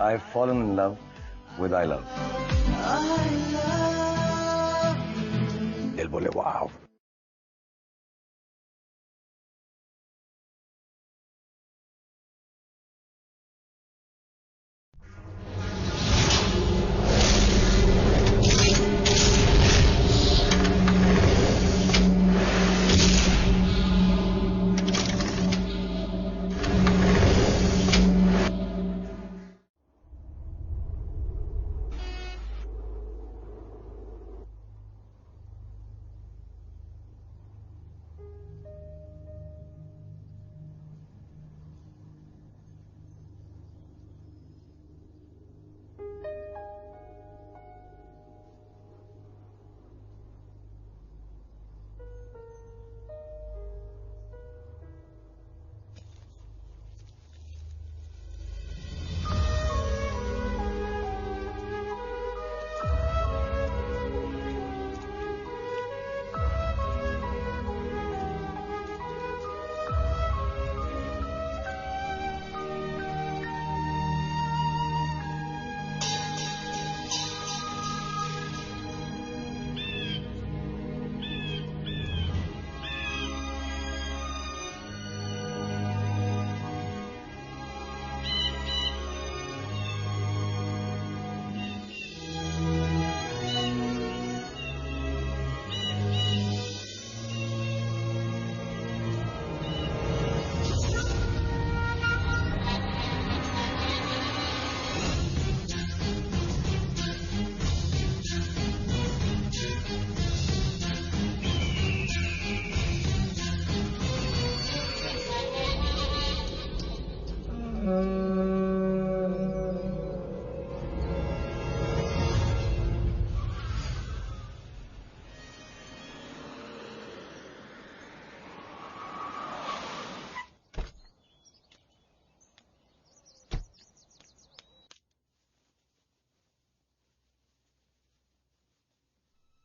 I've fallen in love with I love. दिल बोले वाह.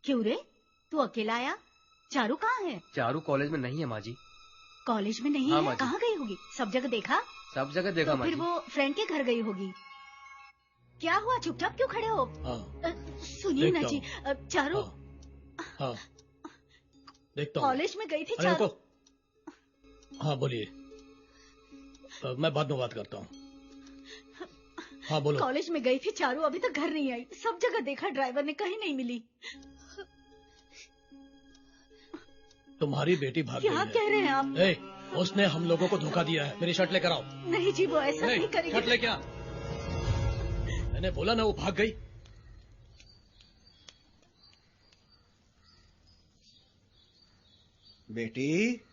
क्यों रे, तू अकेला आया? चारू कहाँ है? चारू कॉलेज में नहीं है माँ जी। कॉलेज में नहीं हाँ, है? कहाँ गई होगी? सब जगह देखा? सब जगह देखा तो माँ फिर जी। वो फ्रेंड के घर गई होगी। क्या हुआ, चुपचाप क्यों खड़े हो? सुनिए ना जी, चारू हाँ, देखता हूँ। कॉलेज में गई थी चारू। हाँ बोलिए, मैं बाद में बात करता हूँ। हाँ बोलो। कॉलेज में गई थी चारू, अभी तक घर नहीं आई। सब जगह देखा, ड्राइवर ने कहीं नहीं मिली। तुम्हारी बेटी भाग गई है। क्या कह रहे हैं आप? उसने हम लोगों को धोखा दिया है। मेरी शर्ट लेकर आओ। नहीं जी, वो ऐसा नहीं करेगी। शर्ट लेके आ। मैंने बोला ना, वो भाग गई। बेटी।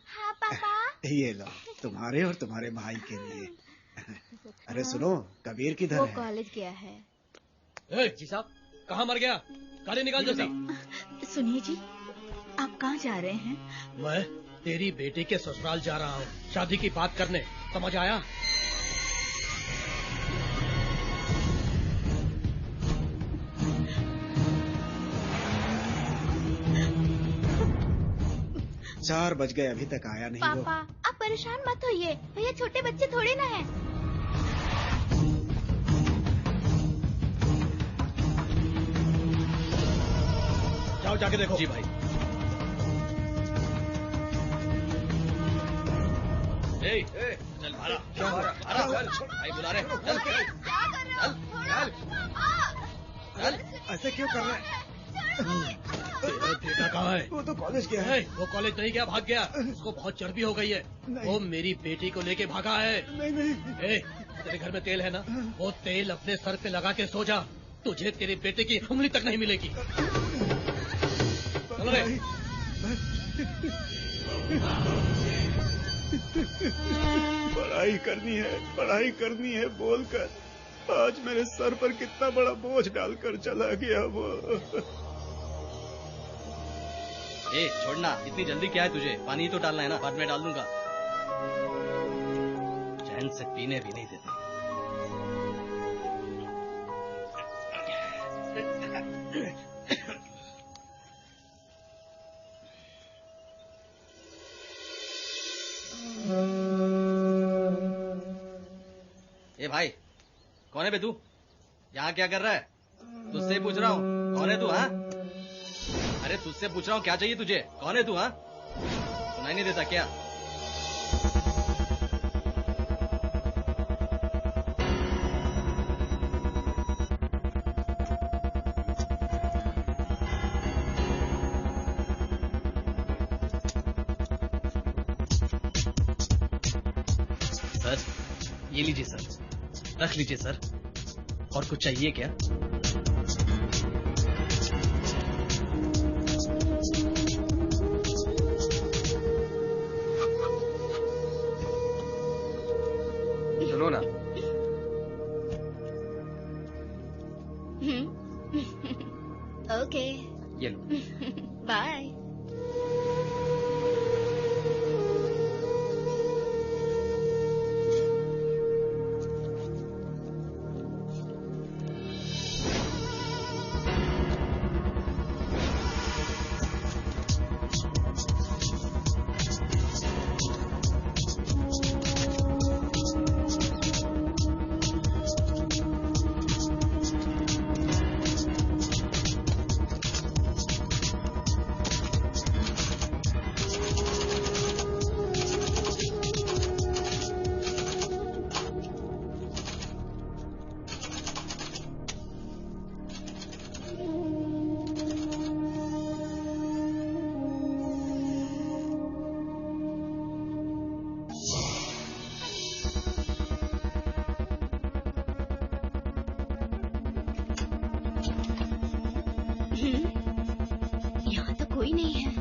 हाँ पापा। ये लो, तुम्हारे और तुम्हारे भाई के लिए। अरे सुनो, कबीर किधर है? वो कॉलेज गया है। जी साहब, कहाँ मर गया? गाड़ी निकाल जल्दी। सुनिए जी, आप कहाँ जा रहे हैं? मैं तेरी बेटी के ससुराल जा रहा हूँ, शादी की बात करने। समझ आया? चार बज गए, अभी तक आया नहीं। पापा आप परेशान मत होइए, भैया छोटे बच्चे थोड़े ना हैं। जाओ जाके देखो। जी भाई। चल भारा, भाई बुला रहे। चल, ऐसे क्यों कर रहे हैं? तेरा बेटा कहाँ है? वो तो कॉलेज गया है। वो कॉलेज नहीं गया, भाग गया। उसको बहुत चर्बी हो गई है। वो मेरी बेटी को लेके भागा है। नहीं। तेरे घर में तेल है ना? वो तेल अपने सर पे लगा के सो जा। तुझे तेरे बेटे की उंगली तक नहीं मिलेगी। चलो रे। पढ़ाई करनी है बोलकर आज मेरे सर पर कितना बड़ा बोझ डालकर चला गया वो। छोड़ना, इतनी जल्दी क्या है तुझे? पानी तो डालना है ना, बाद में डाल दूंगा। चैन से पीने भी नहीं देते। ए भाई, कौन है बे तू? यहाँ क्या कर रहा है? तुझसे पूछ रहा हूँ, कौन है तू? हाँ, अरे तुझसे पूछ रहा हूँ, क्या चाहिए तुझे? कौन है तू? हाँ, सुनाई नहीं देता क्या? सर, ये लीजिए सर, रख लीजिए सर। और कुछ चाहिए क्या? सुनो ना, ओके ये लो। बाय। यहाँ तो कोई नहीं है।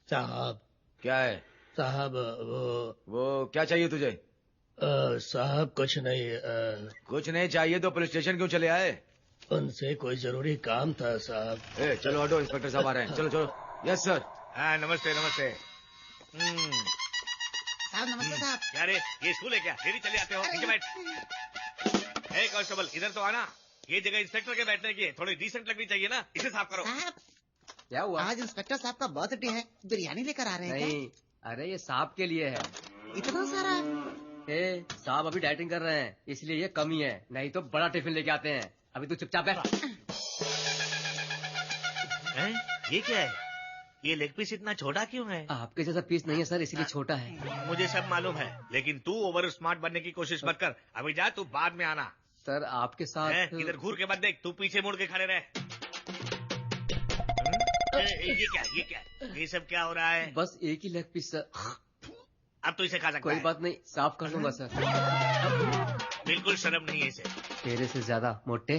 साहब। क्या है? साहब वो क्या चाहिए तुझे? साहब कुछ नहीं। कुछ नहीं चाहिए तो पुलिस स्टेशन क्यों चले आए? उनसे कोई जरूरी काम था साहब। चलो हटो, इंस्पेक्टर साहब आ रहे हैं। चलो चलो। Yes sir. हाँ नमस्ते नमस्ते। साहब नमस्ते साहब। क्या रे, ये स्कूल है क्या? डेली चले आते हो? नीचे बैठ। हे कांस्टेबल, इधर तो आना। ये जगह इंस्पेक्टर के बैठने की है, थोड़ी डिसेंट लगनी चाहिए ना, इसे साफ करो। साहब क्या हुआ? आज इंस्पेक्टर साहब का बर्थडे है, बिरयानी लेकर आ रहे हैं नहीं, अरे ये साहब के लिए है। क्या? इतना सारा? साहब अभी डाइटिंग कर रहे हैं, इसलिए ये कम ही है, नहीं तो बड़ा टिफिन लेके आते हैं। अभी तू चुपचाप बैठ। ये क्या है? ये लेग पीस इतना छोटा क्यों है? आपके जैसा पीस नहीं है सर, इसलिए छोटा है। मुझे सब मालूम है, लेकिन तू ओवर स्मार्ट बनने की कोशिश मत कर। अभी जा, तू बाद में आना। सर आपके साथ इधर घूर के मत देख, तू पीछे मुड़ के खड़े रहे। ये क्या ये सब क्या हो रहा है? बस एक ही लेग पीस सर। अब तो इसे खा सकता कोई है। बात नहीं, साफ कर दूंगा सर। बिल्कुल शर्म नहीं है इसे। तेरे से ज्यादा मोटे।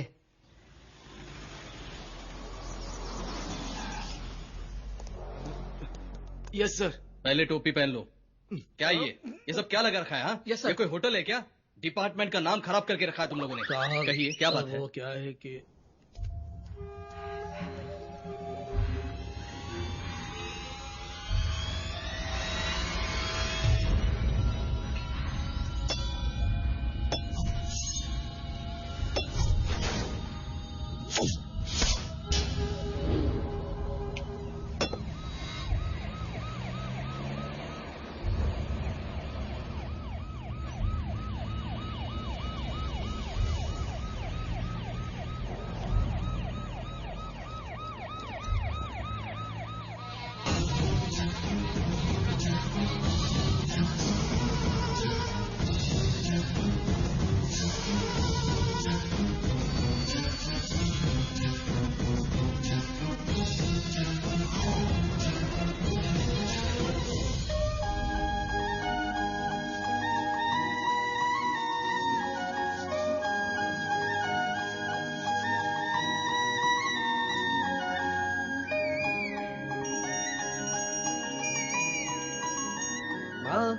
Yes sir. पहले टोपी पहन लो। क्या ये सब क्या लगा रखा है? हाँ यस सर। ये कोई होटल है क्या? डिपार्टमेंट का नाम खराब करके रखा है तुम लोगों ने। कहिए क्या बात है? वो क्या है कि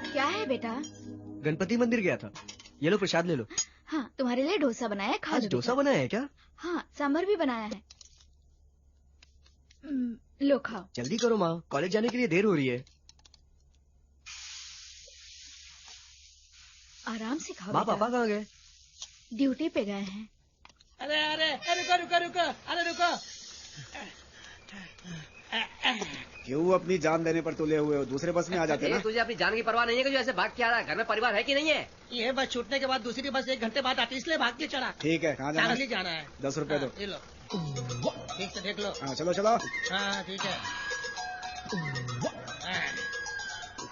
क्या है बेटा? गणपति मंदिर गया था। ये लो प्रसाद ले लो। हाँ, तुम्हारे लिए डोसा बनाया है, खा आज लो डोसा बेटा। बनाया है क्या? हाँ, सांभर भी बनाया है। लो खाओ। जल्दी करो माँ, कॉलेज जाने के लिए देर हो रही है। आराम से खाओ माँ बेटा। पापा कहाँ गए? ड्यूटी पे गए हैं। अरे अरे रुको रुको रुको, अरे रुको। क्यों अपनी जान देने पर तुले हुए हो? दूसरे बस में आ जाते ना। तुझे अपनी जान की परवाह नहीं है कि जो ऐसे भाग के आ रहा है? घर में परिवार है कि नहीं है? ये बस छूटने के बाद दूसरी बस 1 घंटे बाद आती, इसलिए भाग के चढ़ा। ठीक है, कहाँ जाना चांदली है? जाना है। 10 रुपए दो। ये लो, ठीक से देख लो। हाँ चलो चलो हाँ ठीक है।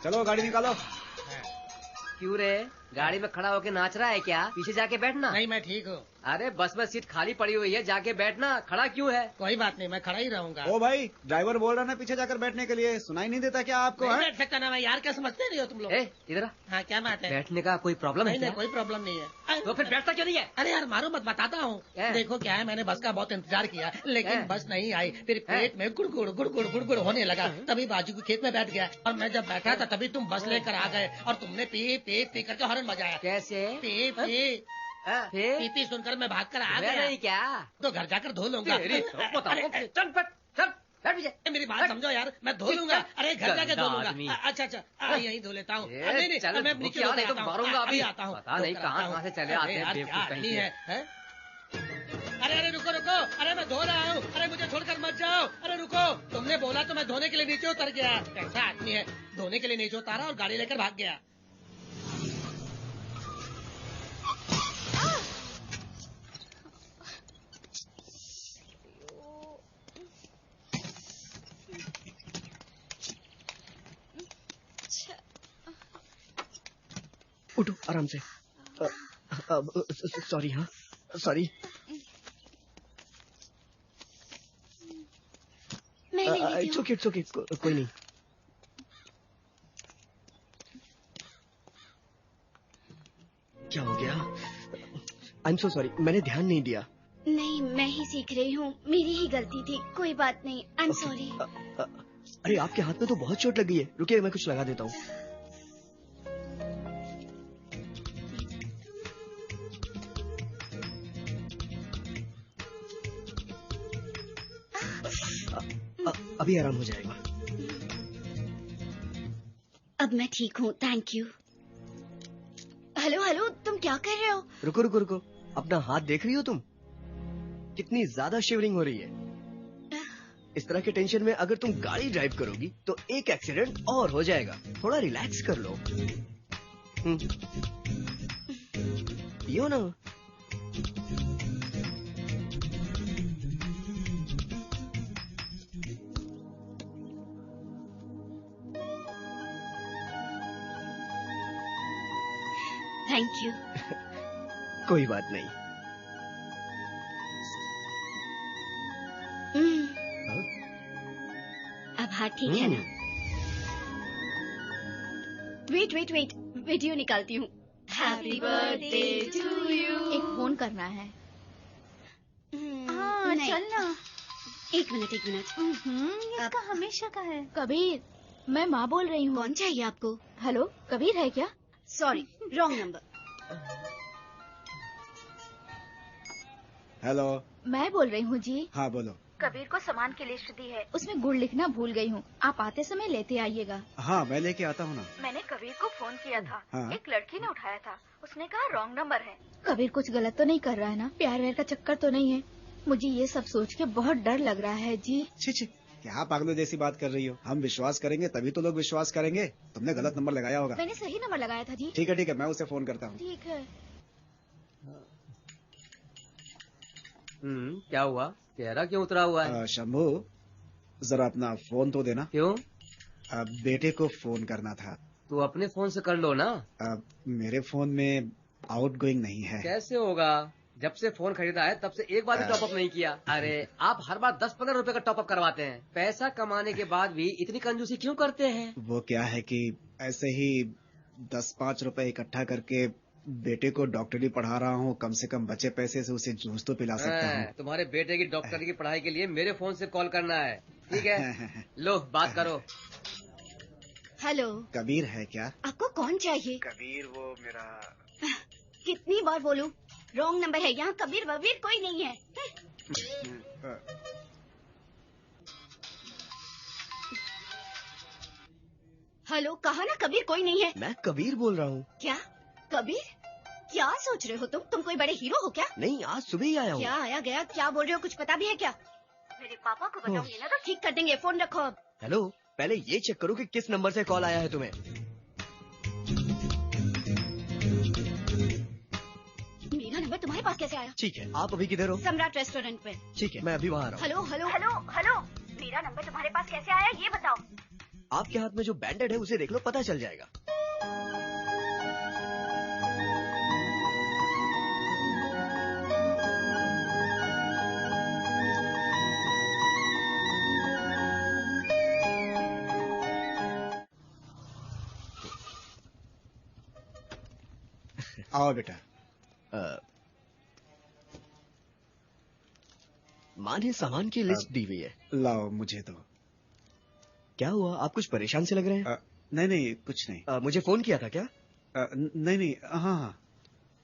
चलो, गाड़ी निकालो। क्यों रे, गाड़ी में खड़ा होके नाच रहा है क्या? पीछे जाके बैठना। नहीं, मैं ठीक हूँ। अरे बस में सीट खाली पड़ी हुई है, जाके बैठना। खड़ा क्यों है? कोई बात नहीं, मैं खड़ा ही रहूंगा। ओ भाई, ड्राइवर बोल रहा ना पीछे जाकर बैठने के लिए। सुनाई नहीं देता क्या आपको? नहीं है? बैठ सकता ना मैं यार, क्या समझते नहीं हो तुम लोग? इधर आ। हाँ क्या बात है? बैठने का कोई प्रॉब्लम है नहीं क्या? नहीं, कोई प्रॉब्लम नहीं है। तो फिर बैठता क्यों नहीं है? अरे यार मारो मत, बताता हूँ। देखो क्या है, मैंने बस का बहुत इंतजार किया, लेकिन बस नहीं आई। फिर पेट में गुड़गुड़ गुड़गुड़ गुड़गुड़ होने लगा, तभी बाजू के खेत में बैठ गया। और मैं जब बैठा था तभी तुम बस लेकर आ गए और तुमने पी पी पी करके हॉर्न बजाया। कैसे? पी पी पी पी सुनकर मैं भाग कर आ गया। नहीं क्या? तो घर जाकर धो लूंगा। मेरी बात समझो यार, मैं धो लूंगा। अरे घर जाके धो लूंगा। अच्छा अच्छा, यही धो लेता हूँ। नहीं नहीं, मैं नीचे मारूंगा अभी। आता हूँ। पता नहीं कहाँ से चले आते हैं बेवकूफ कहीं के। अरे अरे रुको रुको, अरे मैं धो रहा हूँ। अरे मुझे छोड़कर मत जाओ। अरे रुको, तुमने बोला तो मैं धोने के लिए नीचे उतर गया। कैसा आदमी है, धोने के लिए नीचे उतारा और गाड़ी लेकर भाग गया। उठो आराम से। सॉरी। हाँ सॉरी। इट्स ओके कोई नहीं। क्या हो गया? आई एम सो सॉरी, मैंने ध्यान नहीं दिया। नहीं, मैं ही सीख रही हूँ, मेरी ही गलती थी। कोई बात नहीं, आई एम सॉरी। अरे आपके हाथ में तो बहुत चोट लगी है, रुकिए मैं कुछ लगा देता हूँ। अभी आराम हो जाएगा। अब मैं ठीक हूँ, थैंक यू। हेलो हेलो, तुम क्या कर रहे हो? रुको, अपना हाथ देख रही हो तुम? कितनी ज्यादा शिवरिंग हो रही है। इस तरह के टेंशन में अगर तुम गाड़ी ड्राइव करोगी तो एक एक्सीडेंट और हो जाएगा। थोड़ा रिलैक्स कर लो। पियो ना। Thank you. कोई बात नहीं। अब हाथ ठीक है ना? वेट वीडियो निकालती हूँ। Happy birthday to you. एक फोन करना है। हाँ चल ना। एक मिनट। इसका हमेशा का है। कबीर, मैं माँ बोल रही हूँ। कौन चाहिए आपको? हेलो, कबीर है क्या? Sorry, wrong number. हेलो, मैं बोल रही हूँ जी। हाँ बोलो। कबीर को सामान की लिस्ट दी है, उसमें गुड़ लिखना भूल गई हूँ। आप आते समय लेते आइएगा। हाँ मैं लेके आता हूँ ना। मैंने कबीर को फोन किया था। हाँ? एक लड़की ने उठाया था, उसने कहा रॉन्ग नंबर है। कबीर कुछ गलत तो नहीं कर रहा है ना? प्यार व्यार का चक्कर तो नहीं है? मुझे ये सब सोच के बहुत डर लग रहा है जी। छी छी, क्या पागलों जैसी बात कर रही हो? हम विश्वास करेंगे तभी तो लोग विश्वास करेंगे। तुमने गलत नंबर लगाया होगा। मैंने सही नंबर लगाया था जी। ठीक है, मैं उसे फोन करता हूँ। ठीक है। क्या हुआ? चेहरा क्यों उतरा हुआ है? शंभू, जरा अपना फोन तो देना। क्यों? बेटे को फोन करना था। तू अपने फोन से कर लो ना। मेरे फोन में आउटगोइंग नहीं है। कैसे होगा? जब से फोन खरीदा है तब से एक बार भी टॉपअप नहीं किया। अरे आप हर बार 10-15 रुपए का टॉपअप करवाते हैं। पैसा कमाने के बाद भी इतनी कंजूसी क्यों करते हैं? वो क्या है कि ऐसे ही 10-5 रुपए इकट्ठा करके बेटे को डॉक्टरी पढ़ा रहा हूँ। कम से कम बचे पैसे से उसे जूस तो पिला सकता हूँ। तुम्हारे बेटे की डॉक्टरी की पढ़ाई के लिए मेरे फोन से कॉल करना है, ठीक है? लो बात करो। हेलो, कबीर है क्या? आपको कौन चाहिए? कबीर वो मेरा... कितनी बार बोलूं? रॉन्ग नंबर है। यहाँ कबीर वबीर कोई नहीं है। हेलो, कहा ना कबीर कोई नहीं है। मैं कबीर बोल रहा हूँ। क्या कबीर? क्या सोच रहे हो तुम कोई बड़े हीरो हो क्या? नहीं, आज सुबह ही आया हूँ। क्या आया गया? क्या बोल रहे हो? कुछ पता भी है क्या? मेरे पापा को बताऊंगी ना तो ठीक कर देंगे। फोन रखो अब। हेलो, पहले ये चेक करो कि किस नंबर से कॉल आया है तुम्हें। मेरा नंबर तुम्हारे पास कैसे आया? ठीक है, आप अभी किधर हो? सम्राट रेस्टोरेंट पे। ठीक है, मैं अभी वहाँ आ रहा हूँ। हेलो हेलो हेलो हेलो, मेरा नंबर तुम्हारे पास कैसे आया ये बताओ। आपके हाथ में जो बैंडेड है उसे देख लो, पता चल जाएगा। आओ बेटा। माँ ने सामान की लिस्ट दी हुई है। लाओ मुझे दो। क्या हुआ? आप कुछ परेशान से लग रहे हैं। नहीं कुछ नहीं। मुझे फोन किया था क्या? नहीं। हाँ।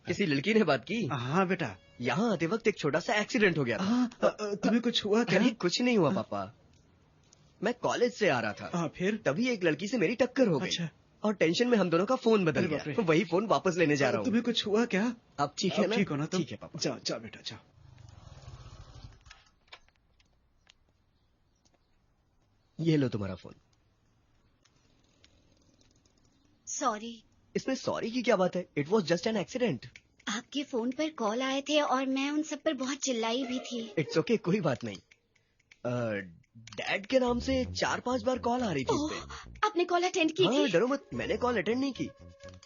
किसी लड़की ने बात की? हाँ बेटा। यहाँ आते वक्त एक छोटा सा एक्सीडेंट हो गया था। तुम्हें कुछ हुआ क्या? अरे कुछ नहीं हुआ पापा। मैं कॉलेज से आ रहा था। फिर? तभी एक लड़की से मेरी टक्कर हो गई। अच्छा। और टेंशन में हम दोनों का फोन बदल गया। वही फोन वापस लेने जा रहा हूँ। तुम्हें कुछ हुआ क्या? अब ठीक है ना? ठीक हो ना तुम? ठीक है पापा। जाओ बेटा जाओ। ये लो तुम्हारा फोन। सॉरी। इसमें सॉरी की क्या बात है? It was just an accident. आपके फोन पर कॉल आए थे और मैं उन सब पर बहुत चिल्लाई भी थी। इट्स ओके, कोई बात नहीं। डैड के नाम से 4-5 बार कॉल आ रही थी इस पे। आपने कॉल अटेंड की थी? डरो मत, मैंने कॉल अटेंड नहीं की।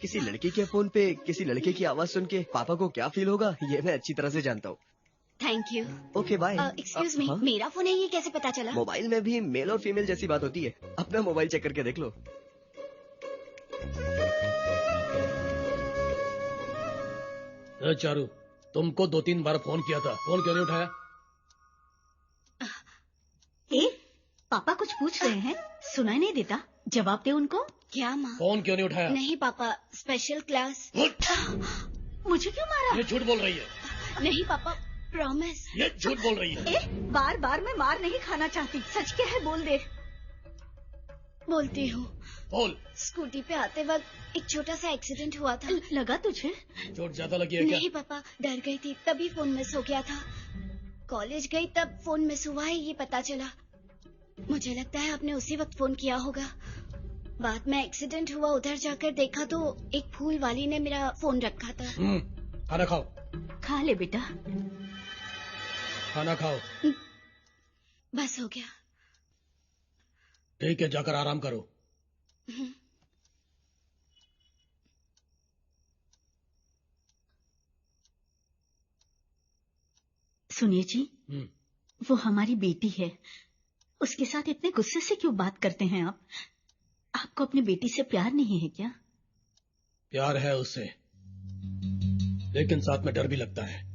किसी लड़की के फोन पे किसी लड़के की आवाज सुन के पापा को क्या फील होगा ये मैं अच्छी तरह से जानता हूँ। Thank you. Okay bye. Excuse me, मेरा फोन है ये कैसे पता चला? मोबाइल में भी मेल और फीमेल जैसी बात होती है। अपना मोबाइल चेक करके देख लो। चारू, तुमको 2-3 बार फोन किया था, फोन क्यों नहीं उठाया? पापा कुछ पूछ रहे हैं, सुनाई नहीं देता? जवाब दे उनको। क्या माँ? फोन क्यों नहीं उठाया? नहीं पापा, स्पेशल क्लास। मुझे क्यों मारा? ये झूठ बोल रही है। नहीं पापा, प्रॉमिस। ये झूठ बोल रही है। बार बार मैं मार नहीं खाना चाहती। सच क्या है बोल दे। बोलती हूँ। बोल। स्कूटी पे आते वक्त एक छोटा सा एक्सीडेंट हुआ था। लगा तुझे? चोट ज्यादा लगी है क्या? नहीं पापा, डर गई थी तभी फोन मिस हो गया था। कॉलेज गई तब फोन मिस हुआ है ये पता चला। मुझे लगता है आपने उसी वक्त फोन किया होगा। बाद में एक्सीडेंट हुआ, उधर जाकर देखा तो एक फूल वाली ने मेरा फोन रखा था। खाना खाओ। खा ले बेटा। खाना खाओ। बस हो गया। ठीक है, जाकर आराम करो। सुनिए जी, वो हमारी बेटी है। उसके साथ इतने गुस्से से क्यों बात करते हैं आप? आपको अपनी बेटी से प्यार नहीं है क्या? प्यार है उससे, लेकिन साथ में डर भी लगता है।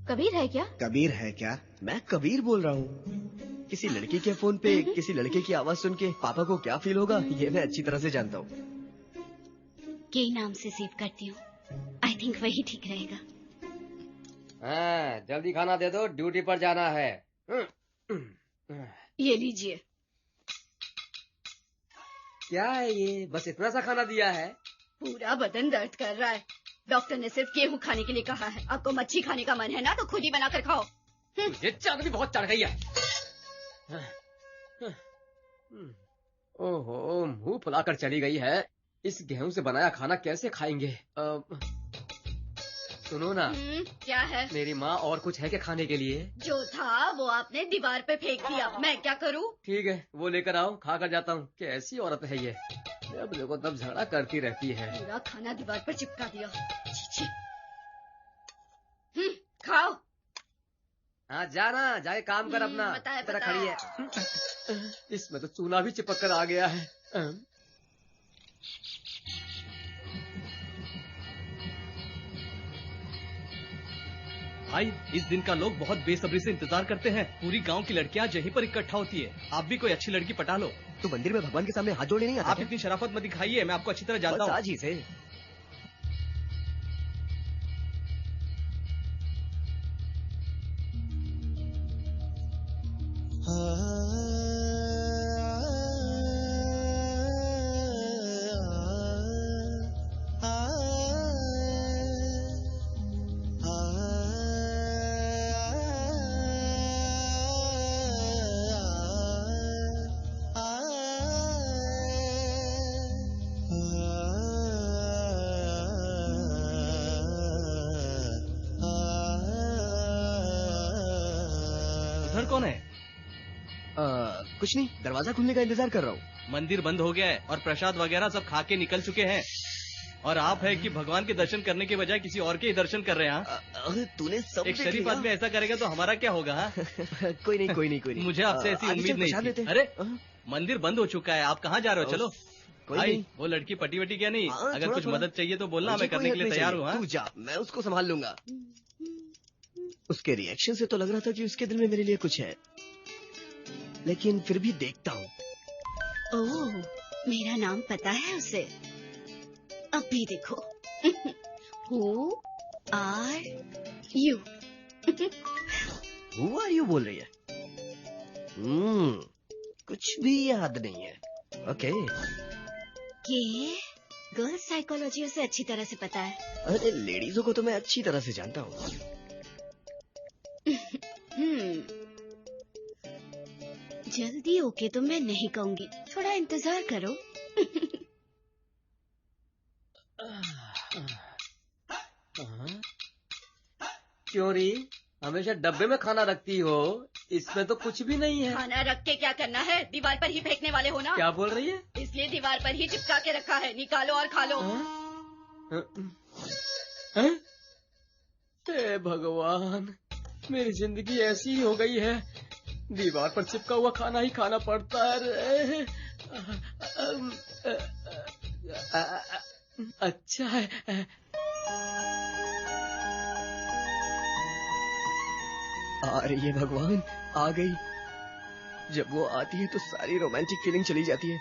कबीर है क्या? कबीर है क्या? मैं कबीर बोल रहा हूँ। किसी लड़की के फोन पे किसी लड़के की आवाज सुन के पापा को क्या फील होगा ये मैं अच्छी तरह से जानता हूँ। के नाम से सेव करती हूँ। आई थिंक वही ठीक रहेगा। हाँ, जल्दी खाना दे दो, ड्यूटी पर जाना है। ये लीजिए। क्या है ये? बस इतना सा खाना दिया है? पूरा बदन दर्द कर रहा है। डॉक्टर ने सिर्फ गेहूं खाने के लिए कहा है। आपको मच्छी खाने का मन है ना तो खुद ही बनाकर खाओ। तुझे चांदनी बहुत चढ़ गई है। ओहो, मुंह फुलाकर चली गई है। इस गेहूं से बनाया खाना कैसे खाएंगे? सुनो ना, क्या है? मेरी माँ और कुछ है क्या खाने के लिए? जो था वो आपने दीवार पे फेंक दिया, मैं क्या करूं? ठीक है, वो लेकर आओ, खा कर जाता हूँ। कैसी औरत है ये, जब देखो तब झगड़ा करती रहती है। पूरा खाना दीवार पर चिपका दिया। छी। खाओ। हाँ, जाना, जाके काम कर अपना। पता खड़ी है। इसमें तो चूल्हा भी चिपक कर आ गया है। भाई, इस दिन का लोग बहुत बेसब्री से इंतजार करते हैं। पूरी गांव की लड़कियां यहीं पर इकट्ठा होती है। आप भी कोई अच्छी लड़की पटा लो। तो मंदिर में भगवान के सामने हाथ जोड़ने नहीं आता? आप इतनी शराफत मत दिखाइए, मैं आपको अच्छी तरह जानता हूँ। आज ही से कौन है? कुछ नहीं, दरवाजा खुलने का इंतजार कर रहा हूँ। मंदिर बंद हो गया है और प्रसाद वगैरह सब खा के निकल चुके हैं। और आप है कि भगवान के दर्शन करने के बजाय किसी और के ही दर्शन कर रहे हैं। तूने सब एक शरीफ आदमी ऐसा करेगा तो हमारा क्या होगा? कोई नहीं। मुझे आपसे ऐसी उम्मीद नहीं थी। अरे, मंदिर बंद हो चुका है, आप कहाँ जा रहे हो? चलो भाई, वो लड़की पटी वटी क्या नहीं? अगर कुछ मदद चाहिए तो बोलना, मैं करने के लिए तैयार हूँ। तू जा, मैं उसको संभाल लूंगा। उसके रिएक्शन से तो लग रहा था कि उसके दिल में मेरे लिए कुछ है, लेकिन फिर भी देखता हूँ। ओह, मेरा नाम पता है उसे। अब भी देखो। Who are you? Who are you बोल रही है? कुछ भी याद नहीं है। ओके। ये गर्ल्स साइकोलॉजी उसे अच्छी तरह से पता है। अरे, लेडीजों को तो मैं अच्छी तरह से जानता हूँ। जल्दी ओके तो मैं नहीं कहूंगी, थोड़ा इंतजार करो। क्यों री, हमेशा डब्बे में खाना रखती हो, इसमें तो कुछ भी नहीं है। खाना रख के क्या करना है? दीवार पर ही फेंकने वाले हो ना? क्या बोल रही है? इसलिए दीवार पर ही चिपका के रखा है, निकालो और खा लो। हे भगवान, मेरी जिंदगी ऐसी ही हो गई है। दीवार पर चिपका हुआ खाना ही खाना पड़ता है। अच्छा है। अरे ये भगवान, आ गई। जब वो आती है तो सारी रोमांटिक फीलिंग चली जाती है,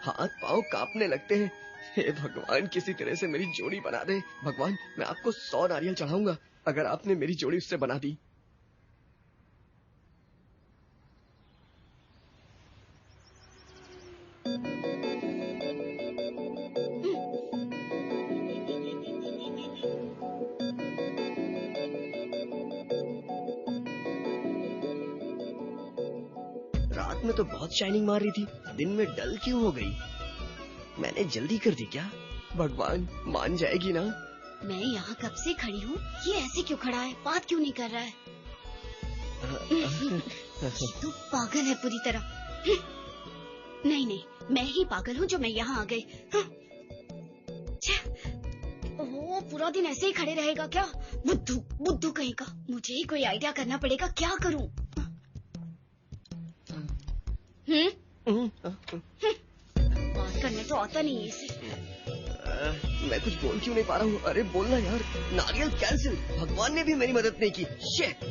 हाथ पांव कांपने लगते हैं। हे भगवान, किसी तरह से मेरी जोड़ी बना दे। भगवान, मैं आपको 100 नारियल चढ़ाऊंगा अगर आपने मेरी जोड़ी उससे बना दी। रात में तो बहुत शाइनिंग मार रही थी, दिन में डल क्यों हो गई? मैंने जल्दी कर दी क्या? भगवान, मान जाएगी ना? मैं यहाँ कब से खड़ी हूँ, ये ऐसे क्यों खड़ा है, बात क्यों नहीं कर रहा है? तू पागल है पूरी तरह। नहीं, मैं ही पागल हूँ जो मैं यहाँ आ गई। ओह, पूरा दिन ऐसे ही खड़े रहेगा क्या? बुद्धू कहीं का। मुझे ही कोई आइडिया करना पड़ेगा, क्या करूँ? बात करने तो आता नहीं है इसे। मैं कुछ बोल क्यों नहीं पा रहा हूँ? अरे बोलना यार। नारियल कैंसिल, भगवान ने भी मेरी मदद नहीं की। शिट।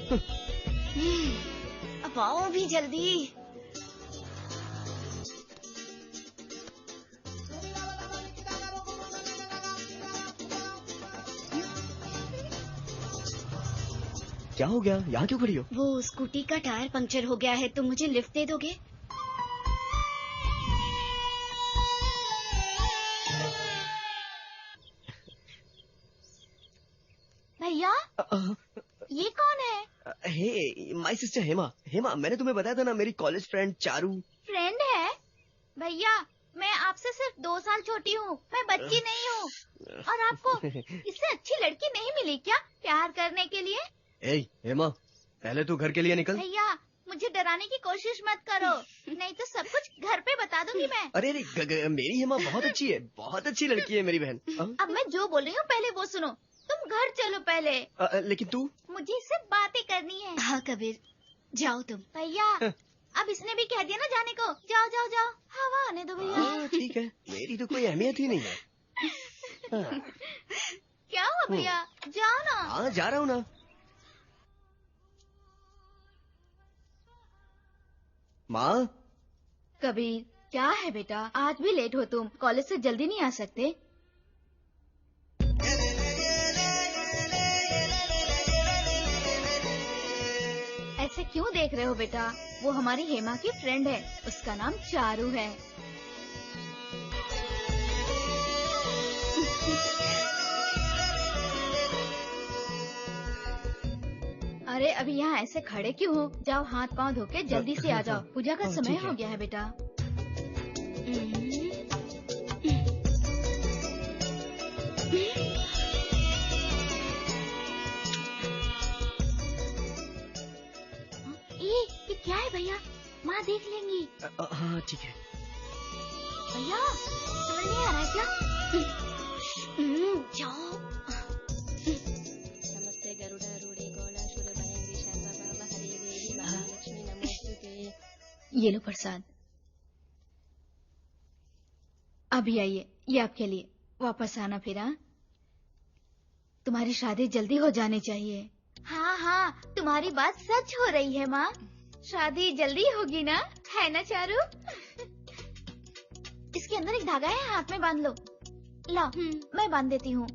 अब आओ भी जल्दी। क्या हो गया? यहाँ क्यों खड़ी हो? वो स्कूटी का टायर पंक्चर हो गया है, तो मुझे लिफ्ट दे दोगे? भैया, ये कौन है? Hey my sister Hema. Hema, मैंने तुम्हें बताया था ना मेरी कॉलेज फ्रेंड चारू। फ्रेंड है भैया, मैं आपसे सिर्फ 2 साल छोटी हूँ, मैं बच्ची नहीं हूँ। और आपको इससे अच्छी लड़की नहीं मिली क्या प्यार करने के लिए? ए हेमा, पहले तू घर के लिए निकल। भैया मुझे डराने की कोशिश मत करो, नहीं तो सब कुछ घर पे बता दूंगी मैं। अरे मेरी हेमा बहुत अच्छी है, बहुत अच्छी लड़की है मेरी बहन। अब मैं जो बोल रही हूँ पहले वो सुनो। तुम घर चलो पहले। लेकिन तू? मुझे इससे बातें करनी है। हाँ कबीर, जाओ तुम। भैया अब इसने भी कह दिया ना जाने को, जाओ जाओ जाओ, हवा आने दो भैया। ठीक है, मेरी तो कोई अहमियत ही नहीं है। क्या हुआ भैया, जाओ ना। हाँ जा रहा हूँ ना। माँ। कबीर क्या है बेटा, आज भी लेट हो तुम, कॉलेज से जल्दी नहीं आ सकते? ऐसे क्यों देख रहे हो बेटा, वो हमारी हेमा की फ्रेंड है, उसका नाम चारू है। अरे अभी यहाँ ऐसे खड़े क्यों हो, जाओ हाथ पांव धो के जल्दी से आ जाओ, पूजा का समय हो गया है बेटा। ये क्या है भैया, माँ देख लेंगी। हाँ ठीक है। भैया समझ नहीं आ रहा है क्या? जाओ। नमस्ते गरुडारूढ़े गौलासुर भयंकरी शांता बाबा हरे देवी महालक्ष्मी नमस्ते। ये लो प्रसाद। अभी आइए, ये आपके लिए, वापस आना फिर। हाँ, तुम्हारी शादी जल्दी हो जानी चाहिए। हाँ हाँ, तुम्हारी बात सच हो रही है माँ, शादी जल्दी होगी ना, है ना चारू? इसके अंदर एक धागा है, हाथ में बांध लो। लो मैं बांध देती हूँ।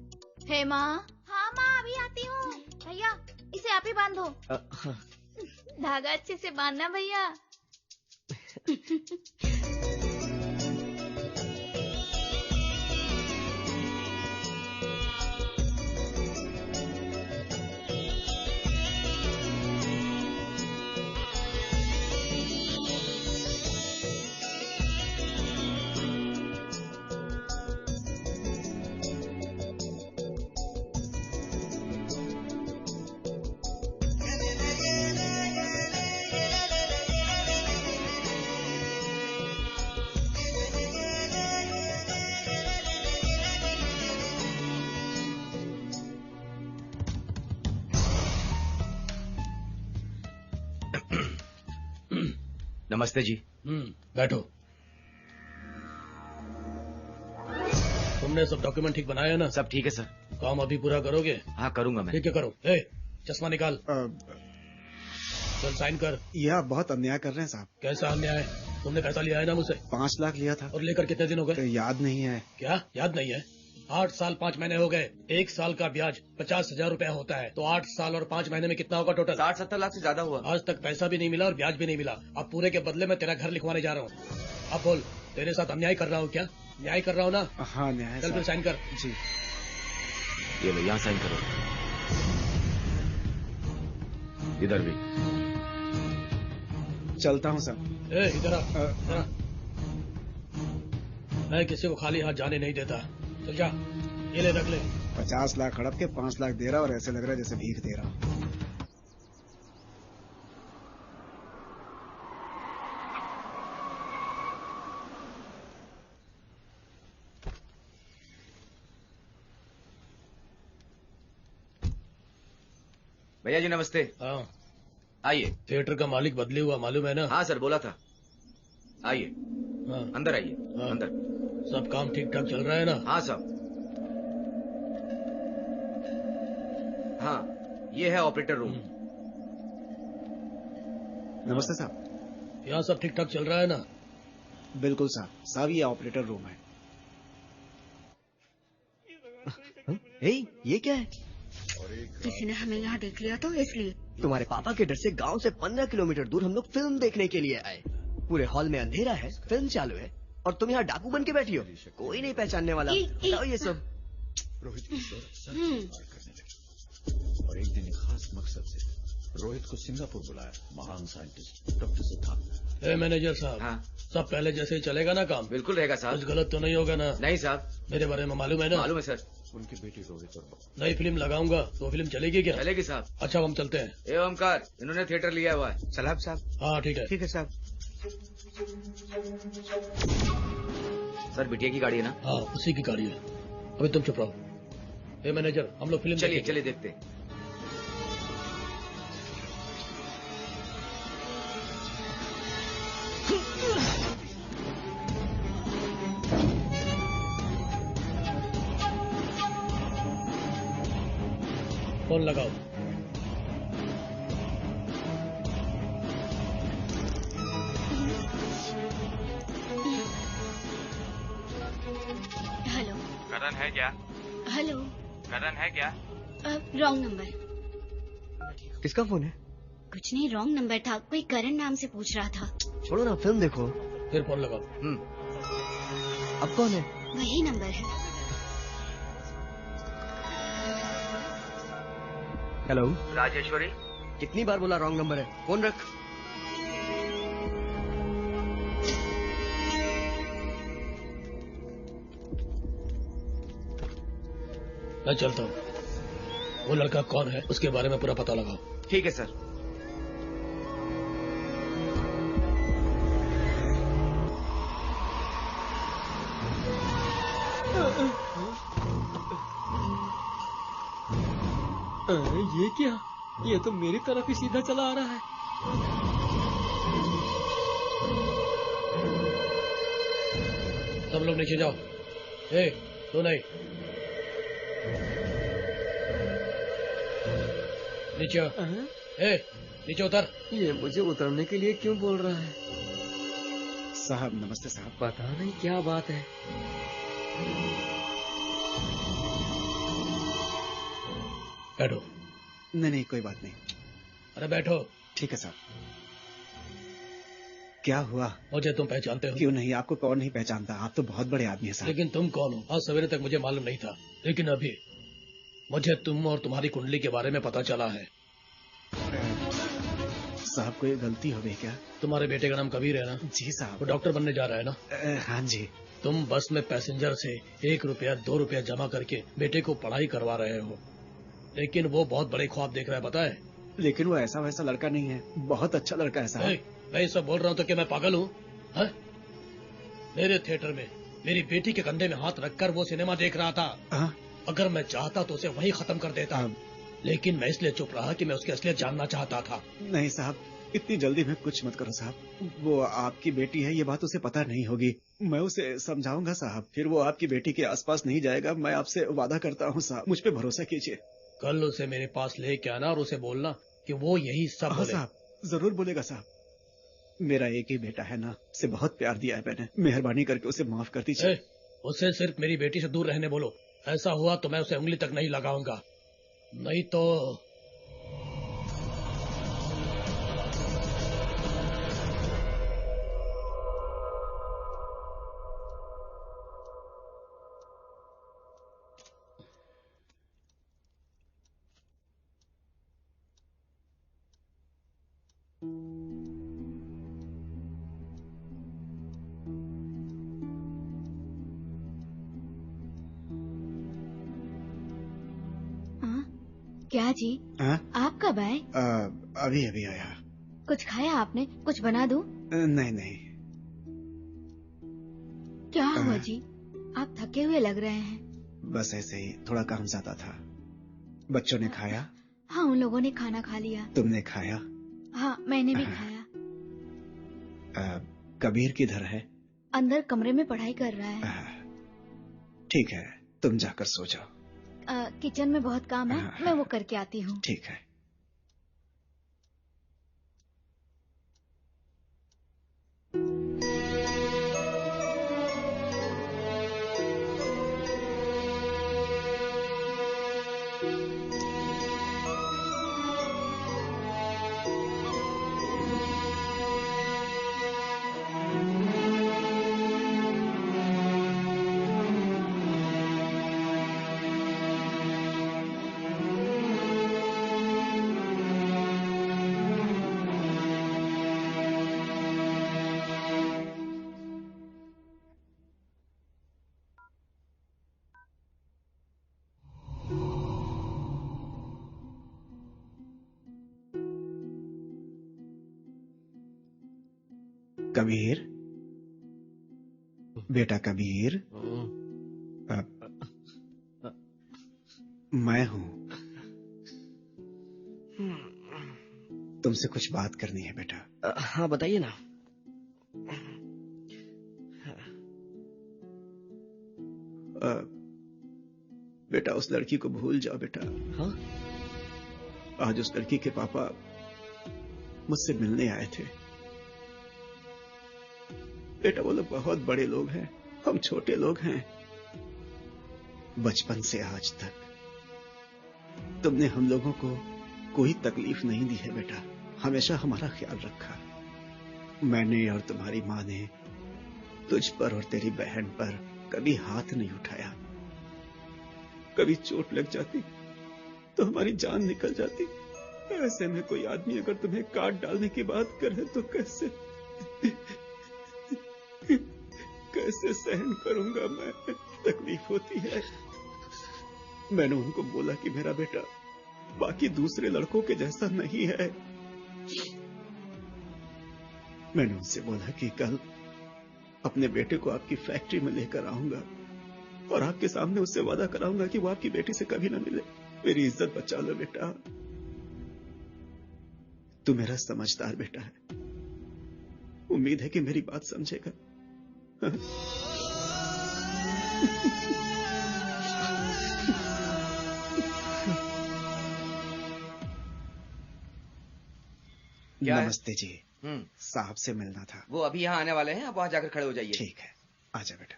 है माँ? हाँ माँ अभी आती हूँ। भैया इसे आप ही बांधो। धागा अच्छे से बांधना भैया। नमस्ते जी। बैठो। तुमने सब डॉक्यूमेंट ठीक बनाया ना? सब ठीक है सर। काम अभी पूरा करोगे? हाँ करूंगा मैं। ठीक है करो। ए, चश्मा निकाल। चल साइन कर। यह बहुत अन्याय कर रहे हैं साहब। कैसा अन्याय? तुमने पैसा लिया है ना मुझसे? 5 लाख लिया था। और लेकर कितने दिन हो गए? याद नहीं है। क्या याद नहीं है? 8 साल 5 महीने हो गए, 1 साल का ब्याज 50,000 रुपया होता है, तो 8 साल और 5 महीने में कितना होगा टोटल? 60-70 लाख से ज्यादा हुआ। आज तक पैसा भी नहीं मिला और ब्याज भी नहीं मिला। अब पूरे के बदले में तेरा घर लिखवाने जा रहा हूँ। अब बोल, तेरे साथ अन्याय कर रहा हूँ क्या? न्याय कर रहा हूँ ना? हाँ न्याय। चल फिर साइन कर। जी ये लो, यहाँ साइन करो। इधर भी। चलता हूँ सर। इधर आ। मैं किसी को खाली हाथ जाने नहीं देता। चल जा, ये ले रख ले। 50 लाख हड़प के 5 लाख दे रहा और ऐसे लग रहा है जैसे भीख दे रहा। भैया जी नमस्ते। हाँ आइए। थिएटर का मालिक बदली हुआ मालूम है ना? हाँ सर बोला था। आइए। हाँ अंदर आइए। हाँ। अंदर। सब काम ठीक ठाक चल रहा है ना? हाँ सब। हाँ ये है ऑपरेटर रूम। नमस्ते साहब। यहाँ सब ठीक ठाक चल रहा है ना? बिल्कुल साहब, ये ऑपरेटर रूम है। ये क्या है? किसी ने हमें यहाँ देख लिया तो इसलिए। तुम्हारे पापा के डर से गांव से 15 किलोमीटर दूर हम लोग फिल्म देखने के लिए आए। पूरे हॉल में अंधेरा है, फिल्म चालू है और तुम यहाँ डाकू बन के बैठी हो। कोई नहीं पहचानने वाला। बताओ ये सब। रोहित की करने लगी और एक दिन खास मकसद से रोहित को सिंगापुर बुलाया, महान साइंटिस्ट डॉक्टर सिद्धार्थ। मैनेजर साहब। हाँ सब पहले जैसे ही चलेगा ना काम? बिल्कुल रहेगा साहब। कुछ गलत तो नहीं होगा ना? नहीं साहब। मेरे बारे में मालूम है ना? मालूम है सर। उनकी बेटी रोहित और नई फिल्म लगाऊंगा तो फिल्म चलेगी क्या? चलेगी साहब। अच्छा हम चलते हैं। ए ओमकार, इन्होंने थिएटर लिया हुआ है। सलाम साहब। हाँ ठीक है। ठीक है साहब। सर बिटिया की गाड़ी है ना? हाँ उसी की गाड़ी है। अभी तुम चुप रहो। मैनेजर हम लोग फिल्म चलिए चलिए देखते हैं। फोन लगाओ। हेलो। करण है क्या? हेलो। करण है क्या? Wrong number. किसका फोन है? कुछ नहीं, रॉन्ग नंबर था। कोई करण नाम से पूछ रहा था। छोड़ो ना, फिल्म देखो। फिर फोन लगाओ। अब कौन है? वही नंबर है। हेलो राजेश्वरी। कितनी बार बोला रॉन्ग नंबर है? फोन रख। मैं चलता हूँ। वो लड़का कौन है उसके बारे में पूरा पता लगाओ। ठीक है सर। ये क्या? ये तो मेरी तरफ ही सीधा चला आ रहा है। सब लोग नीचे जाओ। तू नहीं, नीचे आओ। नीचे उतर। ये मुझे उतरने के लिए क्यों बोल रहा है? साहब नमस्ते साहब। पता नहीं क्या बात है। बैठो। नहीं कोई बात नहीं। अरे बैठो। ठीक है साहब। क्या हुआ? मुझे तुम पहचानते हो? क्यों नहीं, आपको कौन नहीं पहचानता? आप तो बहुत बड़े आदमी हैं साहब। लेकिन तुम कौन हो? आज सवेरे तक मुझे मालूम नहीं था, लेकिन अभी मुझे तुम और तुम्हारी कुंडली के बारे में पता चला है। साहब कोई गलती हो गई क्या? तुम्हारे बेटे का नाम कबीर है ना? जी साहब। वो डॉक्टर बनने जा रहा है ना? हाँ जी। तुम बस में पैसेंजर से 1 रुपया 2 रुपया जमा करके बेटे को पढ़ाई करवा रहे हो, लेकिन वो बहुत बड़े ख्वाब देख रहा है, पता है? लेकिन वो ऐसा वैसा लड़का नहीं है, बहुत अच्छा लड़का है साहब। मैं ये सब बोल रहा हूँ तो क्या मैं पागल हूँ? मेरे थिएटर में मेरी बेटी के कंधे में हाथ रखकर वो सिनेमा देख रहा था। अगर मैं चाहता तो उसे वहीं खत्म कर देता, लेकिन मैं इसलिए चुप रहा कि मैं उसकी असलियत जानना चाहता था। नहीं साहब, इतनी जल्दी में कुछ मत करो साहब। वो आपकी बेटी है, ये बात उसे पता नहीं होगी। मैं उसे समझाऊंगा साहब, फिर वो आपकी बेटी के आसपास नहीं जाएगा। मैं आपसे वादा करता हूँ साहब, मुझ पे भरोसा कीजिए। कल उसे मेरे पास लेके आना और उसे बोलना कि वो यही सब बोले। साहब जरूर बोलेगा साहब। मेरा एक ही बेटा है ना, उसे बहुत प्यार दिया है मैंने। मेहरबानी करके उसे माफ कर दीजिए। उसे सिर्फ मेरी बेटी से दूर रहने बोलो। ऐसा हुआ तो मैं उसे उंगली तक नहीं लगाऊंगा, नहीं तो क्या जी? आप कब आए? अभी अभी आया। कुछ खाया आपने? कुछ बना दूं? नहीं नहीं। क्या हुआ जी? आप थके हुए लग रहे हैं। बस ऐसे ही, थोड़ा काम ज्यादा था। बच्चों ने खाया? हाँ उन लोगों ने खाना खा लिया। तुमने खाया? हाँ मैंने भी खाया। कबीर किधर है? अंदर कमरे में पढ़ाई कर रहा है। ठीक है, तुम जाकर सो जाओ। किचन में बहुत काम है, मैं वो करके आती हूँ। ठीक है। कबीर, बेटा कबीर, मैं हूं। तुमसे कुछ बात करनी है बेटा। हाँ बताइए ना। बेटा उस लड़की को भूल जाओ बेटा। हाँ? आज उस लड़की के पापा मुझसे मिलने आए थे। बेटा वो लोग बहुत बड़े लोग हैं, हम छोटे लोग हैं। बचपन से आज तक तुमने हम लोगों को कोई तकलीफ नहीं दी है बेटा, हमेशा हमारा ख्याल रखा। मैंने और तुम्हारी माँ ने तुझ पर और तेरी बहन पर कभी हाथ नहीं उठाया। कभी चोट लग जाती तो हमारी जान निकल जाती। ऐसे में कोई आदमी अगर तुम्हें काट डालने की बात करे तो कैसे सहन करूंगा मैं? तकलीफ होती है। मैंने उनको बोला कि मेरा बेटा बाकी दूसरे लड़कों के जैसा नहीं है। मैंने उनसे बोला कि कल अपने बेटे को आपकी फैक्ट्री में लेकर आऊंगा और आपके सामने उससे वादा कराऊंगा कि वो आपकी बेटी से कभी ना मिले। मेरी इज्जत बचा लो बेटा। तू मेरा समझदार बेटा है, उम्मीद है कि मेरी बात समझेगा। नमस्ते जी। साहब से मिलना था। वो अभी यहाँ आने वाले हैं, आप वहां जाकर खड़े हो जाइए। ठीक है, आजा बेटा।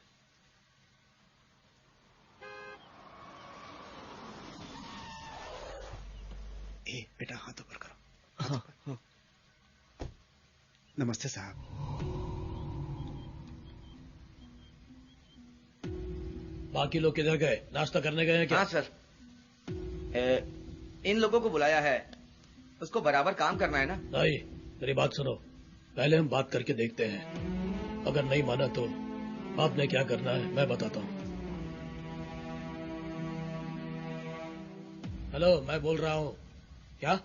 बेटा हाथ ऊपर करो। हाँ। नमस्ते साहब। बाकी लोग किधर गए? नाश्ता करने गए हैं क्या? हाँ सर, इन लोगों को बुलाया है, उसको बराबर काम करना है ना। नहीं, मेरी बात सुनो, पहले हम बात करके देखते हैं। अगर नहीं माना तो आपने क्या करना है मैं बताता हूँ। हेलो, मैं बोल रहा हूँ। क्या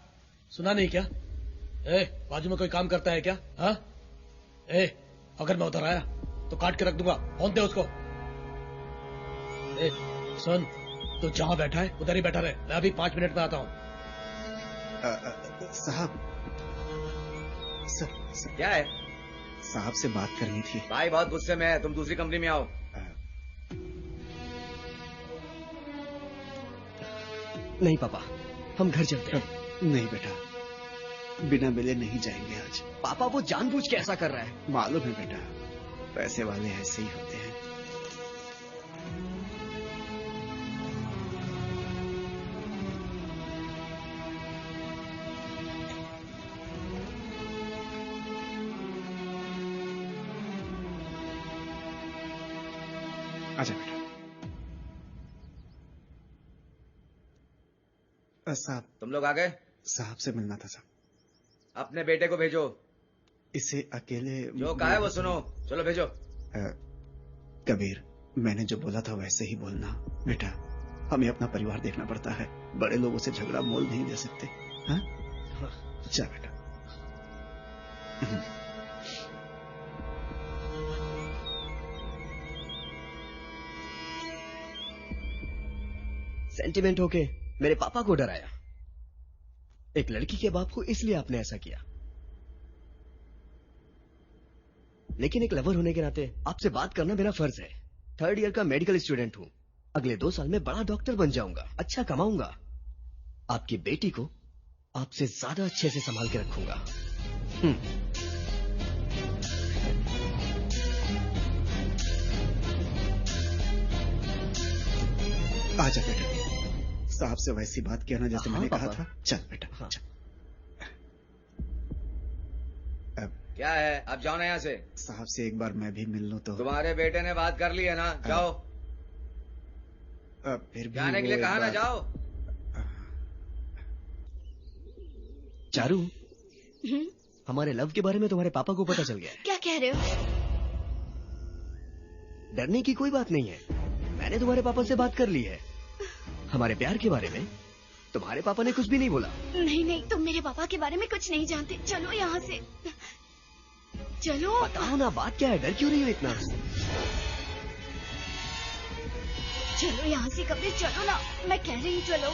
सुना नहीं क्या? बाजू में कोई काम करता है क्या? हाँ? अगर मैं उधर आया तो काट के रख दूंगा। फोन दे उसको। सुन, तो जहाँ बैठा है उधर ही बैठा रहे, मैं अभी 5 मिनट में आता हूँ। साहब, क्या है? साहब से बात करनी थी। भाई बहुत गुस्से में है, तुम दूसरी कंपनी में आओ। नहीं पापा, हम घर चलते हैं। नहीं बेटा, बिना मिले नहीं जाएंगे आज। पापा वो जानबूझ के ऐसा कर रहा है। मालूम है बेटा, पैसे वाले ऐसे ही होते हैं। आजा बेटा। साहब, तुम लोग आ गए? साहब से मिलना था साहब। अपने बेटे को भेजो। इसे अकेले जो कहा है वो सुनो। चलो भेजो। कबीर, मैंने जो बोला था वैसे ही बोलना बेटा। हमें अपना परिवार देखना पड़ता है, बड़े लोगों से झगड़ा मोल नहीं दे सकते। हाँ? जा बेटा। सेंटिमेंट होके मेरे पापा को डराया। एक लड़की के बाप को इसलिए आपने ऐसा किया, लेकिन एक लवर होने के नाते आपसे बात करना मेरा फर्ज है। 3rd ईयर का मेडिकल स्टूडेंट हूं। अगले 2 साल में बड़ा डॉक्टर बन जाऊंगा, अच्छा कमाऊंगा। आपकी बेटी को आपसे ज्यादा अच्छे से संभाल के रखूंगा। आजा बेटा, साहब से वैसी बात किया ना जैसे मैंने कहा था। चल बेटा। चल। क्या है, अब जाओ ना यहाँ से। साहब से एक बार मैं भी मिल लूं तो। तुम्हारे बेटे ने बात कर ली है ना, जाओ। फिर भी जाने के लिए कहा ना, जाओ। चारू, हमारे लव के बारे में तुम्हारे पापा को पता चल गया है। क्या कह रहे हो? डरने की कोई बात नहीं है, मैंने तुम्हारे पापा से बात कर ली है। हमारे प्यार के बारे में तुम्हारे पापा ने कुछ भी नहीं बोला। नहीं नहीं, तुम मेरे पापा के बारे में कुछ नहीं जानते। चलो यहाँ से। चलो। बताओ ना, बात क्या है? डर क्यों रही हो इतना? चलो यहाँ से कभी, चलो ना, मैं कह रही हूँ चलो।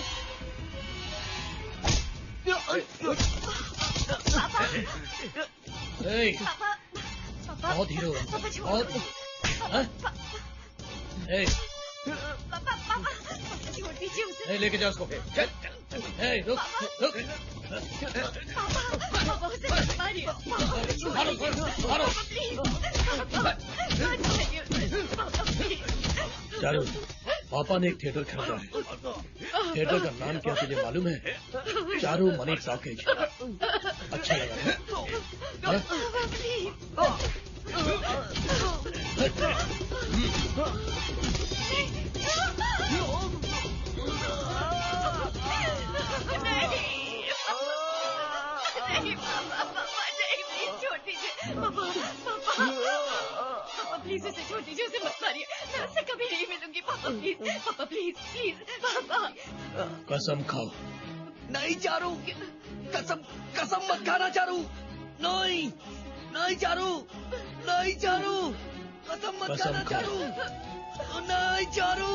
पापा, पापा, बहुत हीरो है, पापा छोड़ो। बहुत। पापा, पापा छोड़ दीजिए उसे। लेके जाओ उसको। रुक रुक। पापा उसे मत मारिए। मारो मारो। चारू, पापा ने एक थिएटर खरीदा है। थिएटर का नाम क्या तुझे मालूम है? Charu money talkies. अच्छा लगा है? नहीं पापा, पापा नहीं, प्लीज छोड़ दीजिए। पापा, पापा, पापा प्लीज उसे छोड़ दीजिए, उसे मत मारिए। मैं उससे कभी नहीं मिलूंगी। पापा प्लीज, पापा प्लीज प्लीज, पापा। कसम खाओ। नहीं चारू, कसम कसम मत खाना चारू। नहीं नहीं चारू, नहीं चारू, कसम मत खाना चारू। नहीं चारू।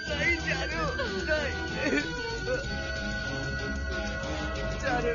नहीं चारू, नहीं Charu.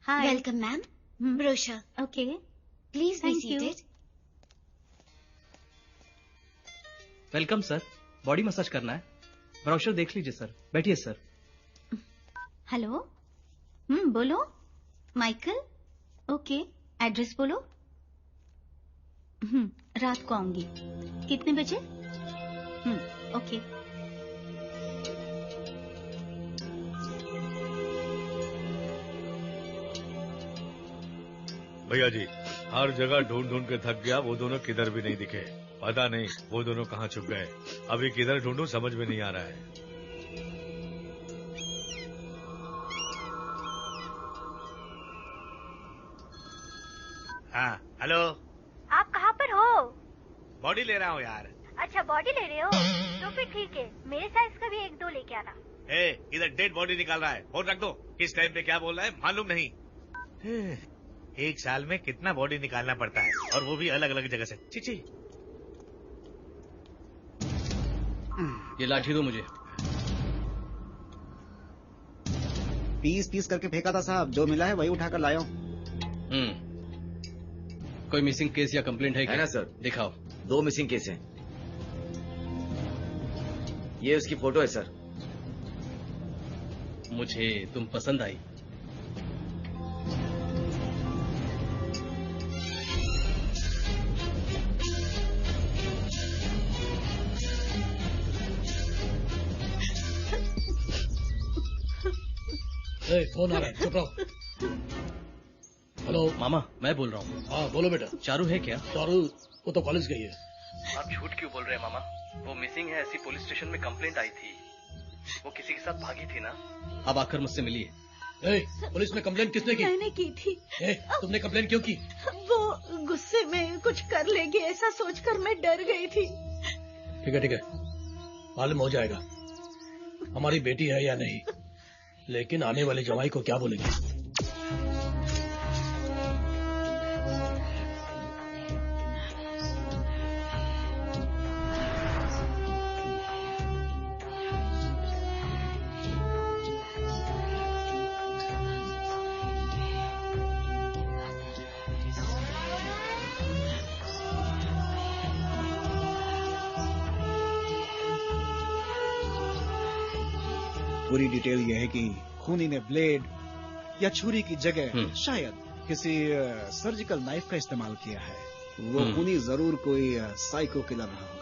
Hi. Welcome, ma'am. Brochure. Okay. Please be Thank you. seated. Welcome sir, body massage करना है। ब्रोशर देख लीजिए सर, बैठिए सर। हेलो। बोलो। माइकल। ओके, एड्रेस बोलो। रात को आऊंगी। कितने बजे? ओके। भैया जी, हर जगह ढूंढ ढूंढ के थक गया, वो दोनों किधर भी नहीं दिखे। पता नहीं वो दोनों कहाँ छुप गए। अभी किधर ढूंढूं समझ में नहीं आ रहा है। हाँ, हेलो। आप कहाँ पर हो? बॉडी ले रहा हूँ यार। अच्छा बॉडी ले रहे हो तो फिर ठीक है, मेरे साइज का भी 1-2 लेके आना। इधर डेड बॉडी निकाल रहा है, फोन रख दो। किस टाइम पे क्या बोल रहा है मालूम नहीं। एक साल में कितना बॉडी निकालना पड़ता है, और वो भी अलग अलग जगह से। चीची ये लाठी दो मुझे। पीस पीस करके फेंका था साहब, जो मिला है वही उठाकर लाया हूँ। कोई मिसिंग केस या कंप्लेंट है क्या? है ना सर, दिखाओ। 2 मिसिंग केस हैं। ये उसकी फोटो है सर। मुझे तुम पसंद आई। फोन आ रहा है, चुप रहो। हेलो मामा, मैं बोल रहा हूँ। हाँ बोलो बेटा। चारू है क्या? चारू वो तो कॉलेज गई है। आप झूठ क्यों बोल रहे हैं मामा? वो मिसिंग है ऐसी पुलिस स्टेशन में कंप्लेंट आई थी। वो किसी के साथ भागी थी ना। अब आकर मुझसे मिलिए। पुलिस में कंप्लेंट किसने की? मैंने की थी। तुमने कंप्लेंट क्यों की? वो गुस्से में कुछ कर लेगी ऐसा सोचकर मैं डर गई थी। ठीक है, मालूम हो जाएगा हमारी बेटी है या नहीं, लेकिन आने वाले जवाई को क्या बोलेंगे? पूरी डिटेल यह है कि खूनी ने ब्लेड या छुरी की जगह शायद किसी सर्जिकल नाइफ का इस्तेमाल किया है। वो खूनी जरूर कोई साइको किलर रहा होगा।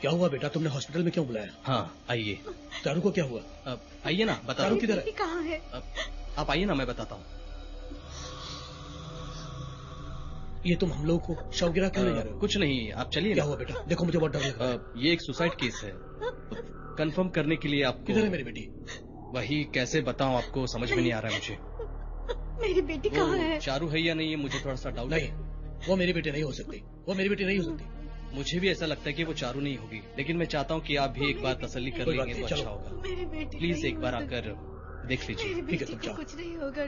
क्या हुआ बेटा, तुमने हॉस्पिटल में क्यों बुलाया? हाँ आइए। चारू को क्या हुआ? आइए ना बता। चारू किधर है? कहाँ है? आप आइए ना, मैं बताता हूँ। ये तुम हम लोगों को शव गिरा क्यों ले जा रहे हो? कुछ नहीं, आप चलिए। क्या हुआ बेटा? देखो मुझे बहुत डर लग रहा है। ये एक सुसाइड केस है, कंफर्म करने के लिए आपको। किधर है मेरी बेटी? वही कैसे बताऊं आपको, समझ में नहीं आ रहा है मुझे। मेरी बेटी कहाँ है? चारू है या नहीं, ये मुझे थोड़ा सा डाउट है। नहीं, वो मेरी बेटी नहीं हो सकती, वो मेरी बेटी नहीं हो सकती। मुझे भी ऐसा लगता है कि वो चारू नहीं होगी, लेकिन मैं चाहता हूँ कि आप भी एक बार तसल्ली कर लेंगे तो अच्छा होगा। प्लीज एक बार आकर देख लीजिए। ठीक है, तुम जाओ। कुछ नहीं होगा।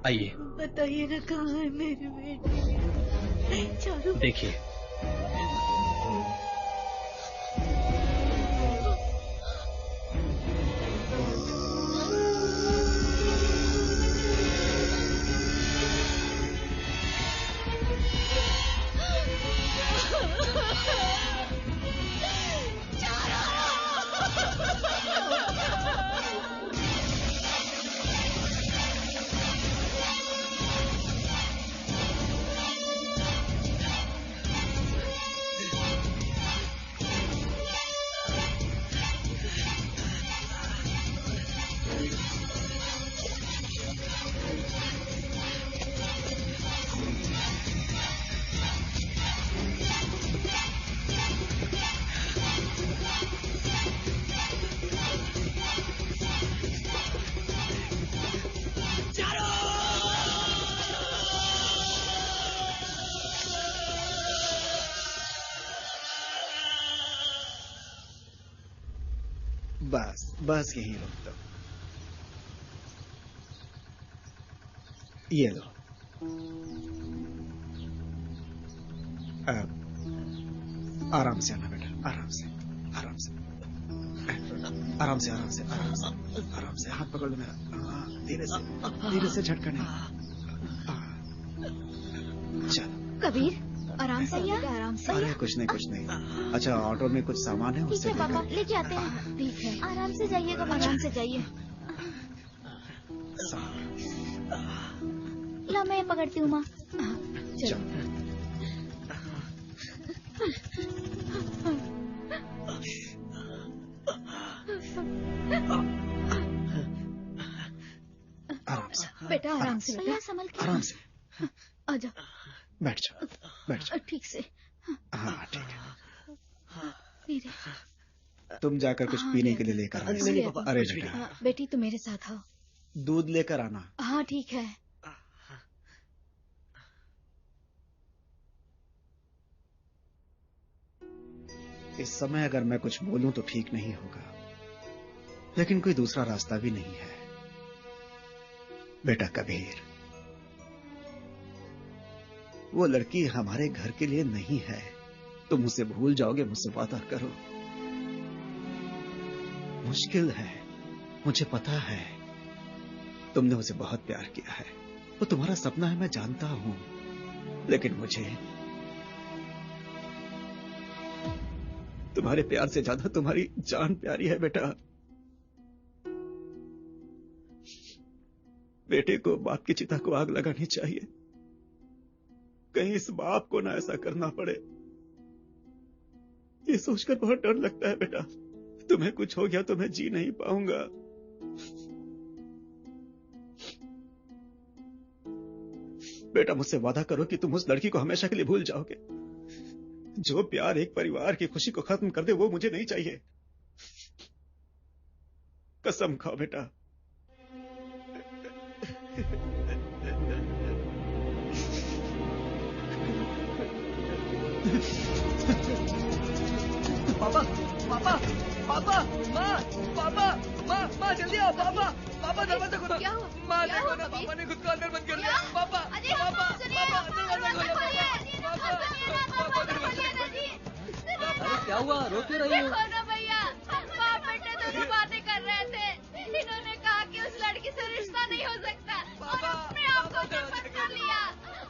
आइए। बताइए ना कहाँ है मेरी बेटी? चारू देखिए। बस यहीं रोक दो। ये लो। आराम से आना बेटा, आराम से, आराम से, आराम से, आराम से, आराम से, आराम से। हाथ पकड़ लो मेरा। धीरे से झटका नहीं। चलो कबीर, आराम से या आराम से? अरे कुछ नहीं। अच्छा, ऑटो में कुछ सामान है, उससे ठीक है पापा, लेके आते हैं। ठीक है, आराम से जाइएगा, आराम से जाइए। ला मैं पकड़ती हूँ माँ। चलो। आराम से बेटा, आराम से बेटा, संभल के। आराम से। आजा, बैठ जाओ, बैठ जाओ। ठीक से। हाँ ठीक है। मेरे तुम जाकर कुछ पीने के लिए लेकर आना। अरे बेटा, बेटी तुम मेरे साथ आओ। दूध लेकर आना। हाँ ठीक है। इस समय अगर मैं कुछ बोलूं तो ठीक नहीं होगा, लेकिन कोई दूसरा रास्ता भी नहीं है। बेटा कबीर, वो लड़की हमारे घर के लिए नहीं है। तुम उसे भूल जाओगे, मुझसे वादा करो। मुश्किल है, मुझे पता है। तुमने उसे बहुत प्यार किया है, वो तुम्हारा सपना है, मैं जानता हूं। लेकिन मुझे तुम्हारे प्यार से ज्यादा तुम्हारी जान प्यारी है बेटा। बेटे को बाप की चिता को आग लगानी चाहिए, कहीं इस बाप को ना ऐसा करना पड़े। ये सोचकर बहुत डर लगता है बेटा, तुम्हें कुछ हो गया तो मैं जी नहीं पाऊंगा। बेटा मुझसे वादा करो कि तुम उस लड़की को हमेशा के लिए भूल जाओगे। जो प्यार एक परिवार की खुशी को खत्म कर दे, वो मुझे नहीं चाहिए। कसम खाओ बेटा। पापा, पापा, पापा, माँ, पापा, माँ, जल्दी आओ पापा, पापा दरवाजा खोलो। क्या हुआ? माँ देखो ना, पापा ने खुद को अंदर बंद कर लिया। पापा, पापा, अरे क्या हुआ, रो क्यों रही हो? देखो ना भैया, बाप बेटे दोनों बातें कर रहे थे। इन्होंने कहा कि उस लड़की से रिश्ता नहीं हो सकता और अपने आप को चुप कर लिया।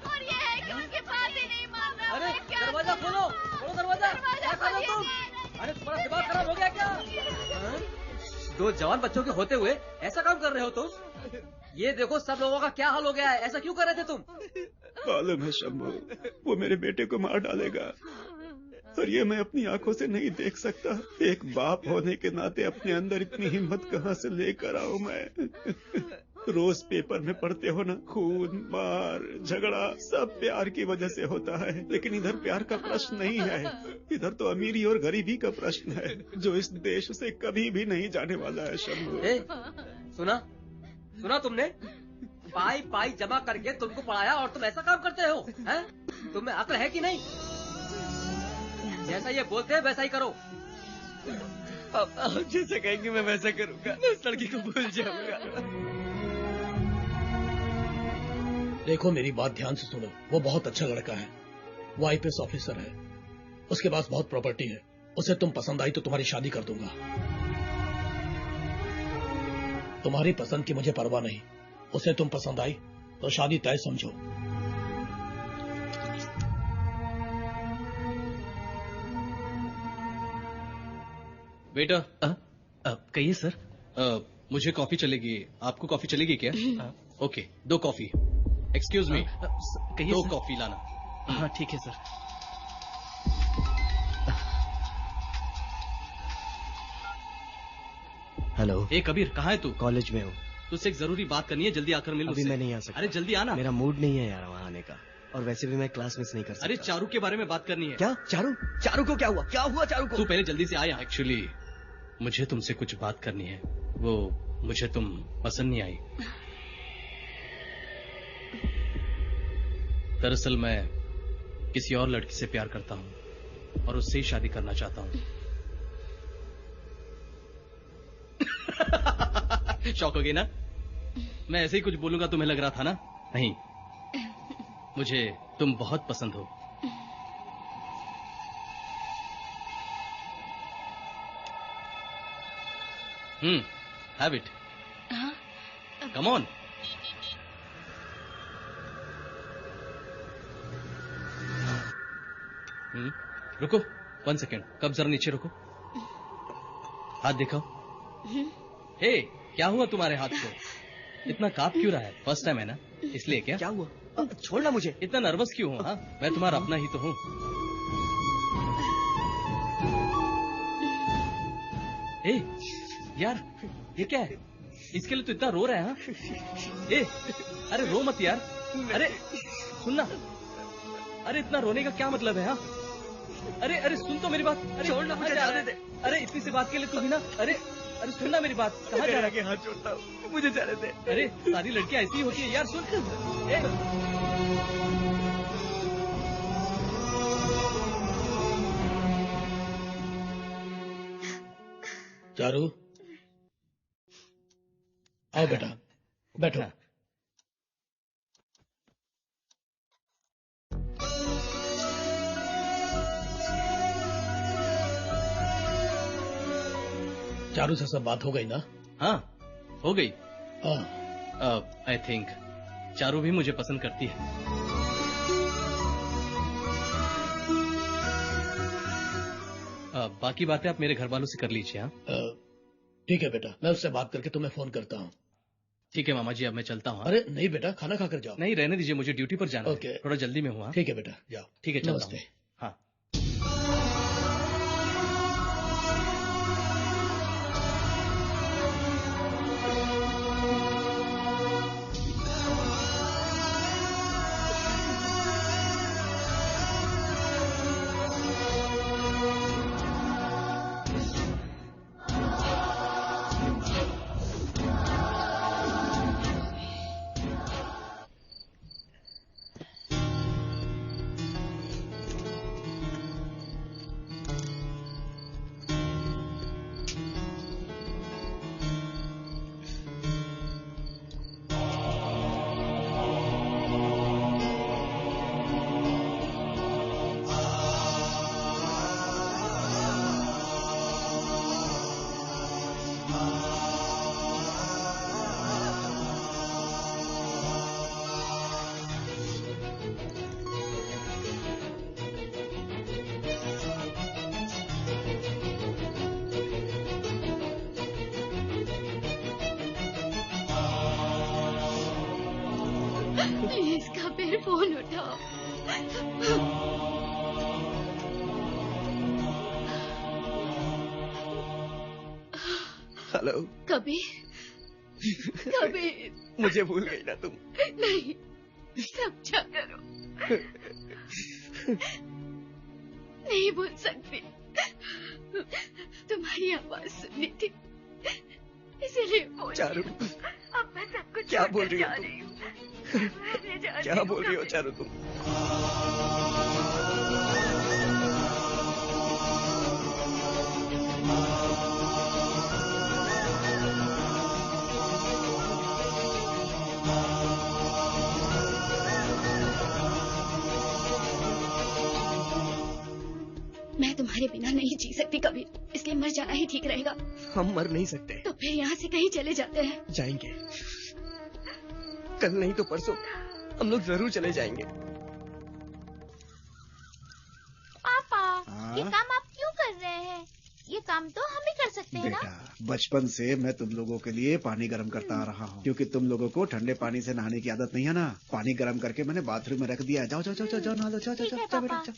और ये है कि उनकी बात ही नहीं मान रहा। अरे दरवाजा खोलो, खोलो दरवाजा। क्या कर रहे हो तुम? अरे तुम्हारा दिमाग खराब हो गया क्या? दो जवान बच्चों के होते हुए ऐसा काम कर रहे हो तुम? ये देखो सब लोगों का क्या हाल हो गया है, ऐसा क्यों कर रहे थे तुम? मालूम है शंभू, वो मेरे बेटे को मार डालेगा। और ये मैं अपनी आंखों से नहीं देख सकता। एक बाप होने के नाते अपने अंदर इतनी हिम्मत कहाँ से लेकर आऊं मैं? रोज पेपर में पढ़ते हो ना, खून, मार, झगड़ा सब प्यार की वजह से होता है। लेकिन इधर प्यार का प्रश्न नहीं है, इधर तो अमीरी और गरीबी का प्रश्न है, जो इस देश से कभी भी नहीं जाने वाला है। शंभू, सुना तुमने? पाई जमा करके तुमको पढ़ाया और तुम ऐसा काम करते हो? हैं? तुम्हें अक्ल है कि नहीं? जैसा ये बोलते हैं वैसा ही करो। आप जैसा कहेंगे मैं वैसा करूंगा। मैं उस लड़की को भूल जाऊंगा। देखो मेरी बात ध्यान से सुनो, वो बहुत अच्छा लड़का है, वो आईपीएस ऑफिसर है, उसके पास बहुत प्रॉपर्टी है। उसे तुम पसंद आई तो तुम्हारी शादी कर दूंगा। तुम्हारी पसंद की मुझे परवाह नहीं, उसे तुम पसंद आई तो शादी तय समझो। बेटा कहिए सर। मुझे कॉफी चलेगी, आपको कॉफी चलेगी क्या? Okay, 2 coffee. Excuse me, 2 coffee लाना। हाँ ठीक है सर। हेलो। ए कबीर, कहाँ है तू? कॉलेज में हूँ। तुझसे एक जरूरी बात करनी है, जल्दी आकर मिल। अभी मैं नहीं आ सकता। अरे जल्दी आना। मेरा मूड नहीं है यार वहाँ आने का, और वैसे भी मैं क्लास मिस नहीं कर सकता। अरे चारू के बारे में बात करनी है। क्या? चारू? चारू को क्या हुआ? क्या हुआ चारू को? तू पहले जल्दी से आया। एक्चुअली मुझे तुमसे कुछ बात करनी है, वो मुझे तुम पसंद नहीं आई। दरअसल मैं किसी और लड़की से प्यार करता हूँ और उससे ही शादी करना चाहता हूँ। शौक हो गई ना? मैं ऐसे ही कुछ बोलूंगा तुम्हें लग रहा था ना? नहीं, मुझे तुम बहुत पसंद हो। Have it. Come on. रुको 1 सेकेंड, कब जरा नीचे रुको, हाथ दिखाओ। हे, क्या हुआ तुम्हारे हाथ को? इतना कांप क्यों रहा है? फर्स्ट टाइम है ना, इसलिए क्या? क्या हुआ? छोड़ना मुझे। इतना नर्वस क्यों हो? हाँ, मैं तुम्हारा अपना ही तो हूँ। ए, यार ये क्या है? इसके लिए तो इतना रो रहा है? हाँ? ए, अरे रो मत यार। अरे सुनना, अरे इतना रोने का क्या मतलब है? हाँ, अरे अरे सुन तो मेरी बात। अरे छोड़ना मुझे, जाने दे। अरे इतनी सी बात के लिए तू भी ना। अरे अरे सुनना मेरी बात। कहाँ जा रहा है? हाथ जोड़ता हूँ, मुझे जाने दे। अरे सारी लड़कियां ऐसी ही होती है यार, सुन। चारू, आओ बेटा, बैठो। चारू से सब बात हो गई ना? हाँ हो गई। हाँ। आई थिंक चारू भी मुझे पसंद करती है। बाकी बातें आप मेरे घर वालों से कर लीजिए। हाँ ठीक है बेटा, मैं उससे बात करके तुम्हें फोन करता हूँ। ठीक है मामा जी, अब मैं चलता हूँ। अरे नहीं बेटा, खाना खाकर जाओ। नहीं रहने दीजिए, मुझे ड्यूटी पर जाना है, थोड़ा जल्दी में हुआ। ठीक है बेटा, जाओ। ठीक है, चलता हूँ। हाँ। प्लीज कबीर, फोन उठाओ। हेलो। कभी कभी मुझे भूल गई ना तुम? नहीं, समझा करो। नहीं भूल सकती। तुम्हारी आवाज सुननी थी, इसीलिए बोल। चारू, अब मैं सब कुछ क्या बोल रही हो जा तुम? रही हूँ। मैं जा रही क्या हूँ बोल रही हो कभी। चारू तुम? मैं तुम्हारे बिना नहीं जी सकती कभी, इसलिए मर जाना ही ठीक रहेगा। हम मर नहीं सकते। तो फिर यहाँ से कहीं चले जाते हैं। जाएंगे, कल नहीं तो परसों हम लोग जरूर चले जाएंगे। पापा, ये काम आप क्यों कर रहे हैं? ये काम तो हम ही कर सकते हैं ना? बेटा, बचपन से मैं तुम लोगों के लिए पानी गर्म करता आ रहा हूँ, क्योंकि तुम लोगों को ठंडे पानी से नहाने की आदत नहीं है ना। पानी गर्म करके मैंने बाथरूम में रख दिया। जाओ जाओ जाओ जाओ नहा लो, जाओ जाओ जाओ बेटा जाओ।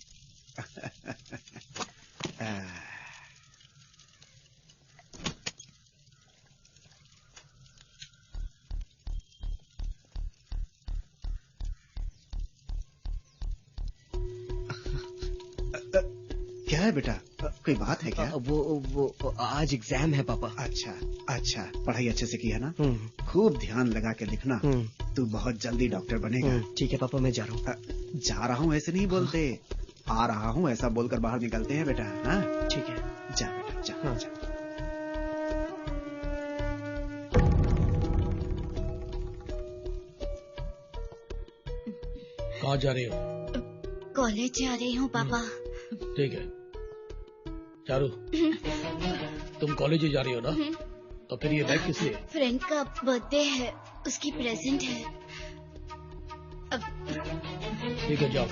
क्या है बेटा, कोई बात है क्या? वो आज एग्जाम है पापा। अच्छा अच्छा, पढ़ाई अच्छे से की है ना? खूब ध्यान लगा के लिखना। तू बहुत जल्दी डॉक्टर बनेगा। ठीक है पापा, मैं जा रहा हूँ। जा रहा हूँ ऐसे नहीं बोलते, आ रहा हूँ ऐसा बोलकर बाहर निकलते हैं बेटा। हाँ ठीक है, जा बेटा जा। हाँ। जा। कहाँ जा रही हो? कॉलेज जा रही हूँ पापा। ठीक है। चारू, तुम कॉलेज ही जा रही हो ना? तो फिर ये बैग किस लिए? फ्रेंड का बर्थडे है, उसकी प्रेजेंट है। ठीक है, जाओ।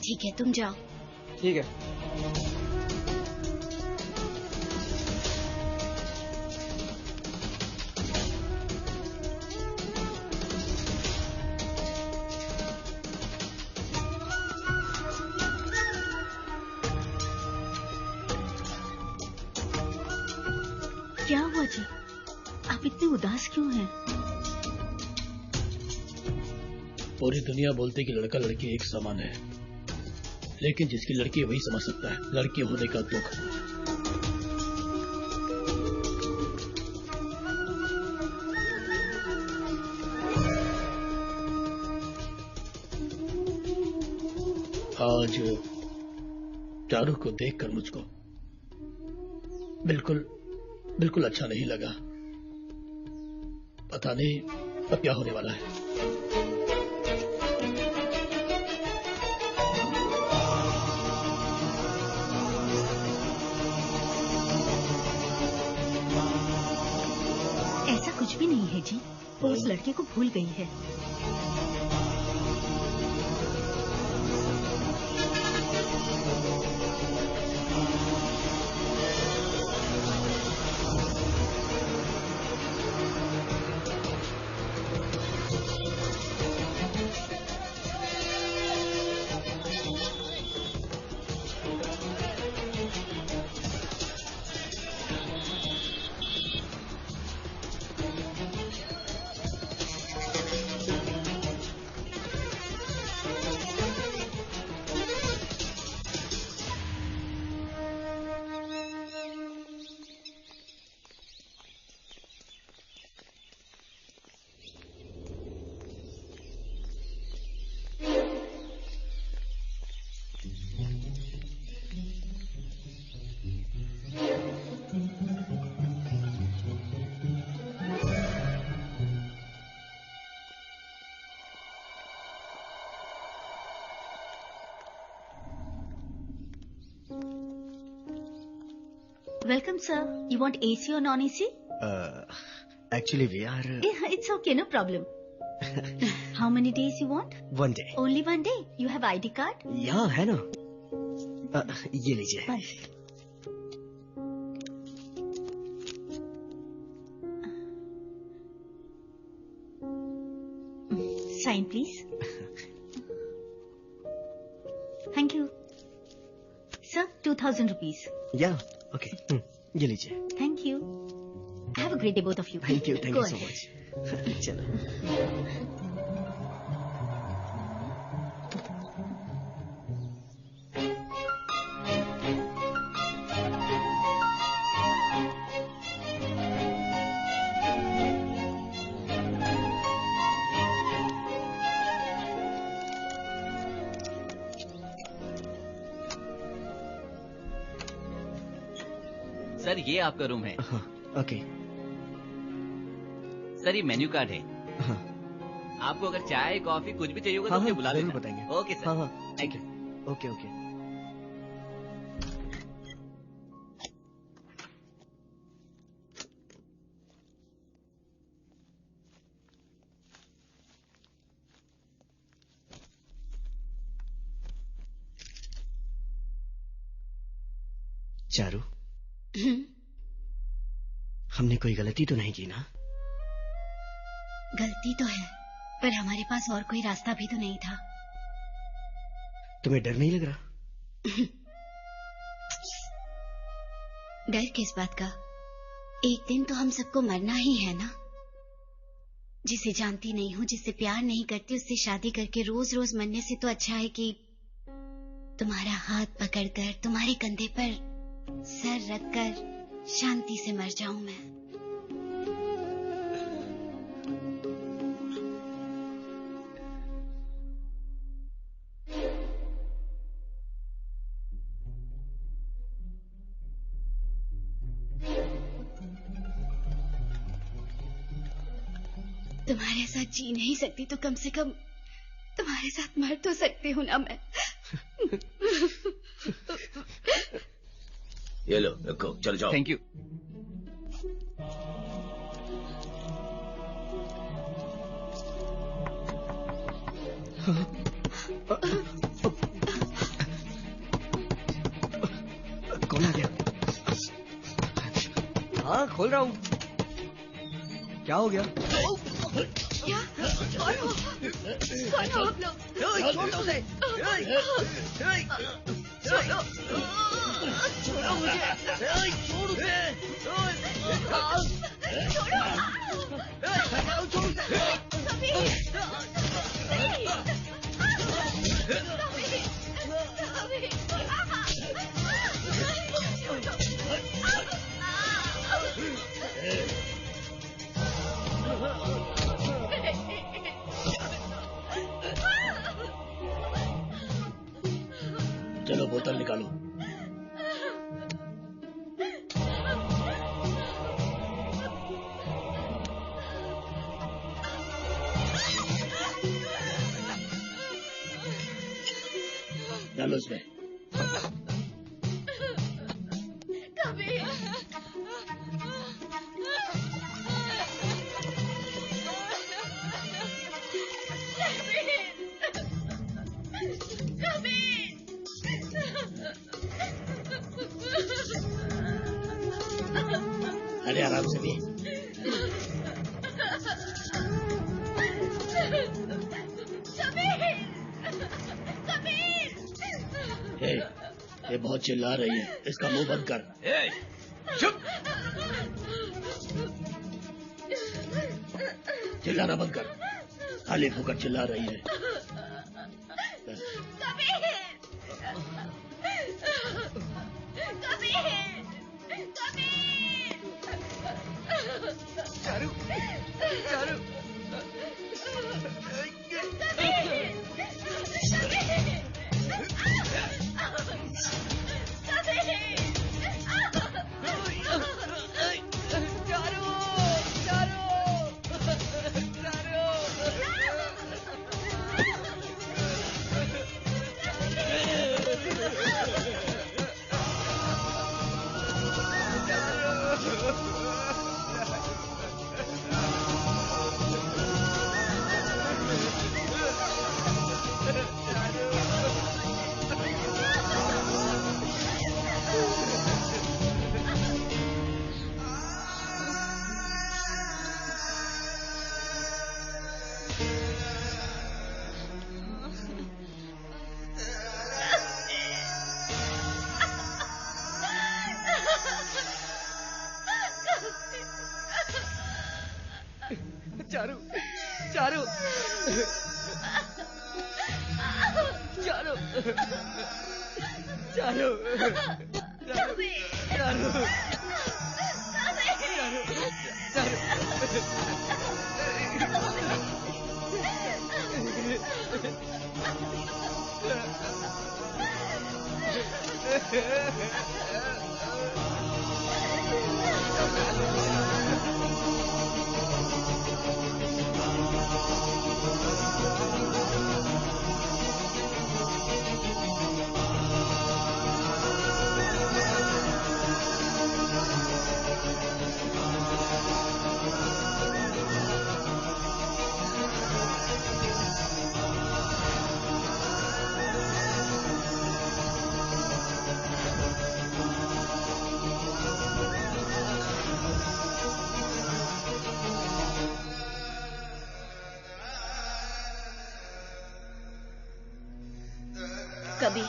ठीक है, तुम जाओ। ठीक है। क्या हुआ जी, आप इतने उदास क्यों हैं? पूरी दुनिया बोलती कि लड़का लड़की एक समान है, लेकिन जिसकी लड़की वही समझ सकता है लड़की होने का दुख। आज चारू को देखकर मुझको बिल्कुल अच्छा नहीं लगा। पता नहीं अब क्या होने वाला है। ऐसा कुछ भी नहीं है जी, वो उस लड़के को भूल गई है। Welcome, sir. You want AC or non-AC? Actually, we are... It's okay, no problem. How many days you want? 1 day. Only 1 day? You have ID card? यहाँ है ना? ये लीजिए. Sign, please. Thank you. Sir, 2,000 rupees. Yeah, okay. ये लीजिए. Thank you. Have a great day, both of you. Thank you Go so ahead. much. चलो. Sir ये आपका रूम है. ओके. सर ये मेन्यू कार्ड है. आपको अगर चाय कॉफी कुछ भी चाहिए होगा तो मुझे बुला लेना. बताएंगे. Okay sir. हाँ. Thank you. Okay okay. Charu, हमने कोई गलती तो नहीं की ना? गलती तो है, पर हमारे पास और कोई रास्ता भी तो नहीं था. तुम्हें डर नहीं लग रहा? डर किस बात का? एक दिन तो हम सबको मरना ही है ना. जिसे जानती नहीं हूँ, जिससे प्यार नहीं करती, उससे शादी करके रोज रोज मरने से तो अच्छा है कि तुम्हारा हाथ पकड़कर तुम्हारे कंधे पर सर रखकर शांति से मर जाऊं मैं. तुम्हारे साथ जी नहीं सकती तो कम से कम तुम्हारे साथ मर तो सकती हूँ ना मैं. ये लो रखो, चल जाओ. Thank you. कौन आ गया? हाँ खोल रहा हूँ. क्या हो गया? क्या? कौन हो? कौन हो आप लोग? छोड़ो उसे. छोड़ो मुझे. छोड़ उसे. चलो बोतल निकालो. डालो उसमें. अरे आराम से भी. ये बहुत चिल्ला रही है, इसका मुंह बंद कर. चुप. चिल्लाना बंद कर. खाली फुकट चिल्ला रही है. चारू, चारू. चारू चारू चारू चारू चारू चारू कभी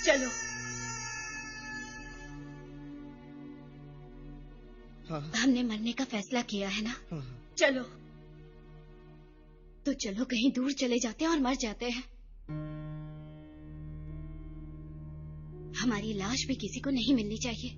चलो। हमने मरने का फैसला किया है ना? चलो तो चलो कहीं दूर चले जाते हैं और मर जाते हैं। हमारी लाश भी किसी को नहीं मिलनी चाहिए।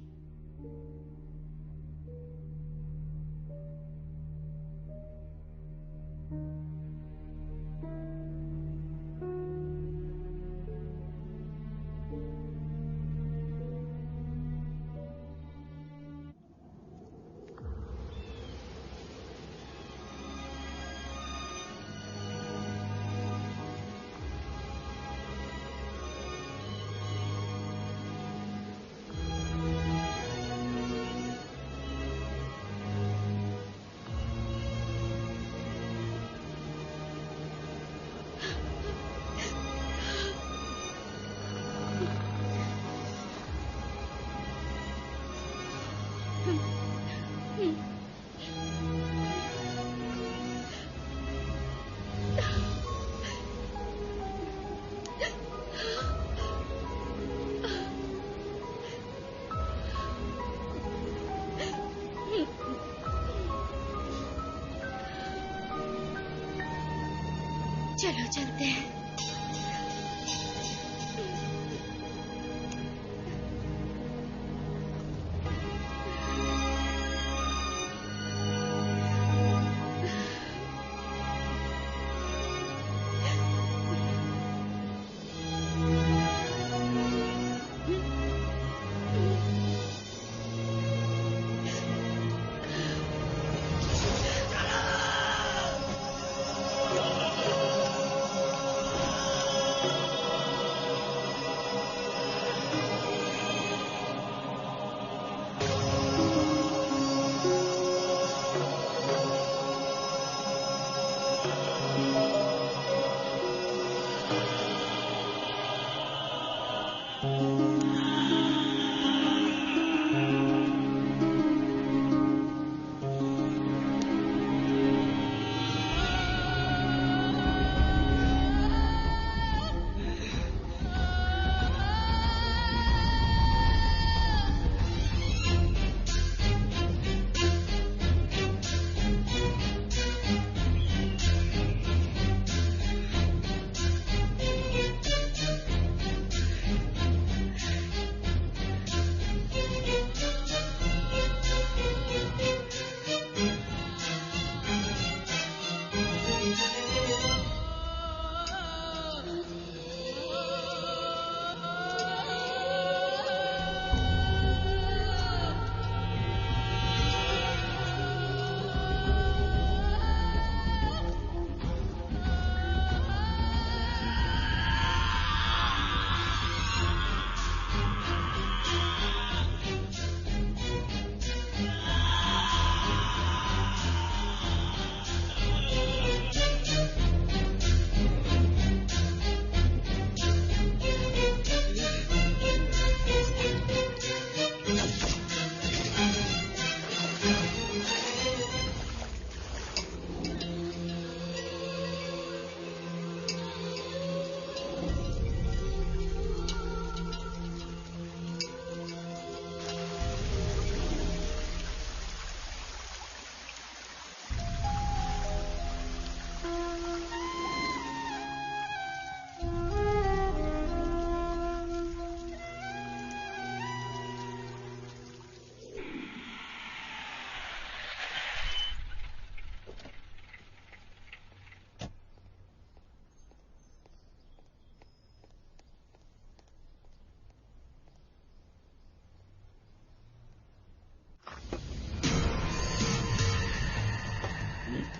चलो चलते हैं।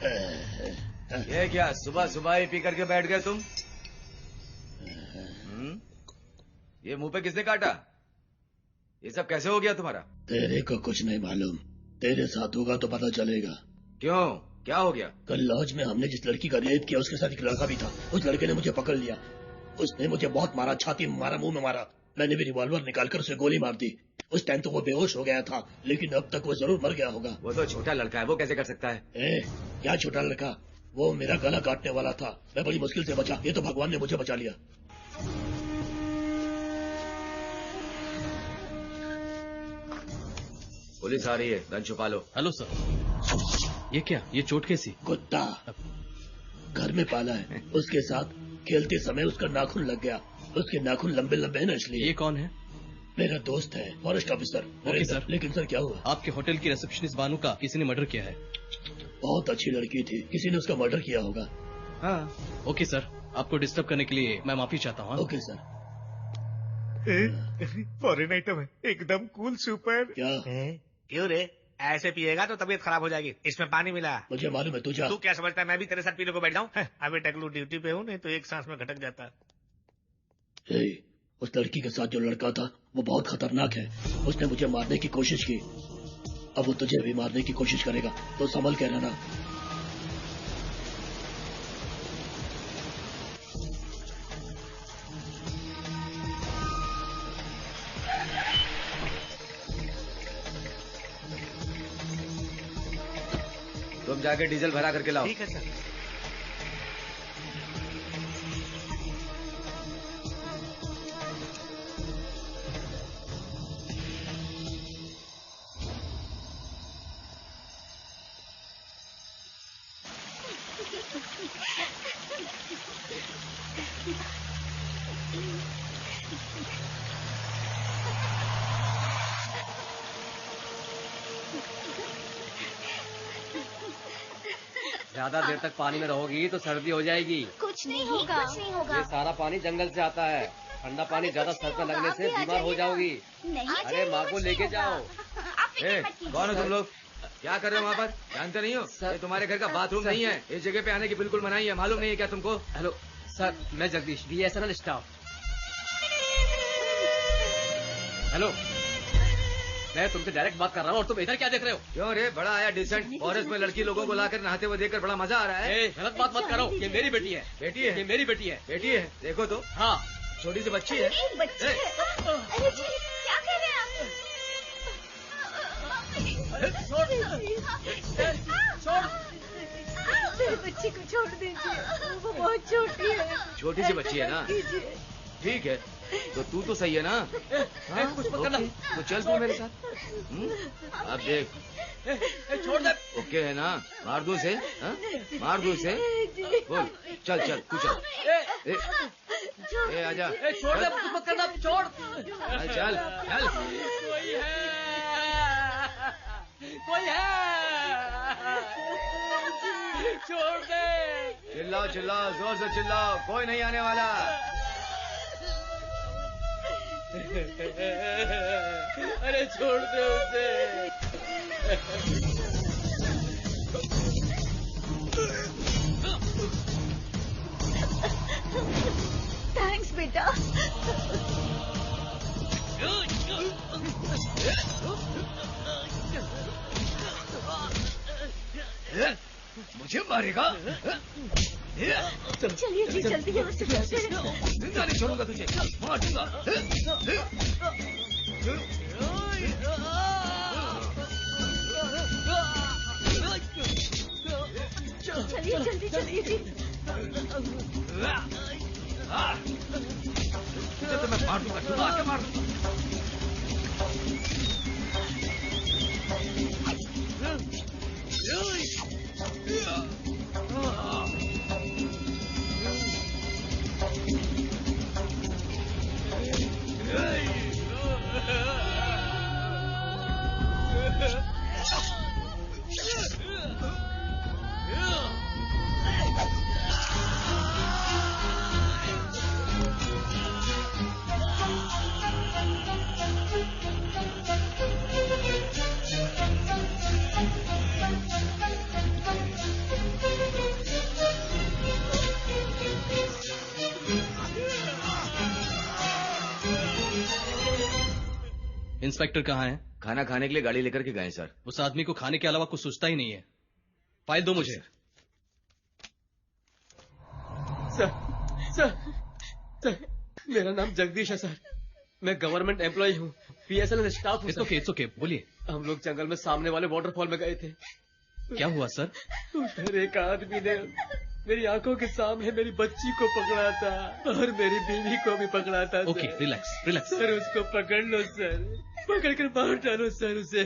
ये क्या सुबह सुबह ही पी करके बैठ गए तुम? ये मुंह पे किसने काटा? ये सब कैसे हो गया तुम्हारा? तेरे को कुछ नहीं मालूम, तेरे साथ होगा तो पता चलेगा। क्यों, क्या हो गया? कल लॉज में हमने जिस लड़की का रेप किया उसके साथ एक लड़का भी था। उस लड़के ने मुझे पकड़ लिया, उसने मुझे बहुत मारा, छाती में मारा, मुंह में मारा। मैंने भी रिवॉल्वर निकालकर उसे गोली मार दी। उस टाइम तो वो बेहोश हो गया था, लेकिन अब तक वो जरूर मर गया होगा। वो तो छोटा लड़का है, वो कैसे कर सकता है? क्या छोटा लड़का? वो मेरा गला काटने वाला था, मैं बड़ी मुश्किल से बचा। ये तो भगवान ने मुझे बचा लिया। पुलिस आ रही है, गन छुपा लो। Hello sir. ये क्या, ये चोट कैसी? कुत्ता घर में पाला है, उसके साथ खेलते समय उसका नाखून लग गया। उसके नाखून लंबे लंबे हैं ना, इसलिए। ये कौन है? मेरा दोस्त है, फॉरेस्ट ऑफिसर। Okay sir. लेकिन सर क्या हुआ? आपके होटल की रिसेप्शनिस्ट बानू का किसी ने मर्डर किया है। बहुत अच्छी लड़की थी, किसी ने उसका मर्डर किया होगा। हाँ। ओके सर, आपको डिस्टर्ब करने के लिए मैं माफी चाहता हूँ। Okay sir. फॉरेन आइटम है, एकदम कूल सुपर। क्या? क्यों रे, ऐसे पिएगा तो तबीयत खराब हो जाएगी। इसमें पानी मिला। मुझे मालूम है, तू जा। तू क्या समझता है मैं भी तेरे साथ पीने को बैठ जाऊँ? अभी टकलू ड्यूटी पे हूँ, नहीं तो एक सांस में घटक जाता। उस लड़की के साथ जो लड़का था वो बहुत खतरनाक है। उसने मुझे मारने की कोशिश की, अब वो तुझे भी मारने की कोशिश करेगा, तो संभल के रहना। तुम जाके डीजल भरा करके लाओ। ठीक है सर। ज्यादा देर तक पानी में रहोगी तो सर्दी हो जाएगी। कुछ नहीं होगा, कुछ नहीं होगा। ये सारा पानी जंगल से आता है, ठंडा पानी ज्यादा सर पर लगने से बीमार हो जाओगी। अरे माँ को लेके जाओ। कौन हो तुम लोग? क्या कर रहे हो वहाँ पर? जानते नहीं हो ये तुम्हारे घर का बाथरूम नहीं है। इस जगह पे आने की बिल्कुल मनाही है, मालूम नहीं है क्या तुमको? हेलो सर, मैं जगदीश, BSNL स्टाफ। हेलो, मैं तुमसे डायरेक्ट बात कर रहा हूँ और तुम इधर क्या देख रहे हो? क्यों रे, बड़ा आया डिसेंट। फॉरेस्ट में लड़की लोगों को लाकर नहाते हुए देखकर बड़ा मजा आ रहा है। गलत बात मत करो, ये मेरी बेटी है। बेटी है? ये मेरी बेटी है। बेटी है? देखो तो। हाँ, छोटी सी बच्ची है। बच्ची है? अरे जी, क्या कर रहे हैं आप? मेरे बच्ची को छोड़ दीजिए, वो बहुत छोटी है। छोटी सी बच्ची है ना? ठीक है, तो तू सही है ना? कुछ मत करना। तो चल तू मेरे साथ। अब देख, छोड़ दे। ओके है ना? मार दूं से? मार दूं से? बोल, चल चल तू चल। आजा। छोड़ दे, कुछ मत करना, छोड़। चल चल चल। कोई है, छोड़ दे। चिल्लाओ चिल्लाओ, जोर से चिल्लाओ, कोई नहीं आने वाला। अरे छोड़ दे उसे। थैंक्स बेटा। मुझे मारेगा? चलिए जी, जल्दी यहाँ से चलते हैं। जिंदा नहीं छोड़ूंगा तुझे, मार दूंगा। चलिए जल्दी चलिए जी। तुझे तो मैं मार दूंगा, डुबा के मार दूंगा। इंस्पेक्टर कहाँ है? खाना खाने के लिए गाड़ी लेकर के गए सर। उस आदमी को खाने के अलावा कुछ सोचता ही नहीं है। फाइल दो मुझे। सर, मेरा नाम जगदीश है सर। मैं गवर्नमेंट एम्प्लॉय हूँ, BSNL स्टाफ हूँ। इट्स ओके, बोलिए। हम लोग जंगल में सामने वाले वाटरफॉल में गए थे। क्या हुआ सर? उधर एक आदमी ने मेरी आंखों के सामने मेरी बच्ची को पकड़ा था और मेरी बीवी को भी पकड़ा था। Okay, relax relax. सर उसको पकड़ लो सर, पकड़ कर मार डालो सर उसे।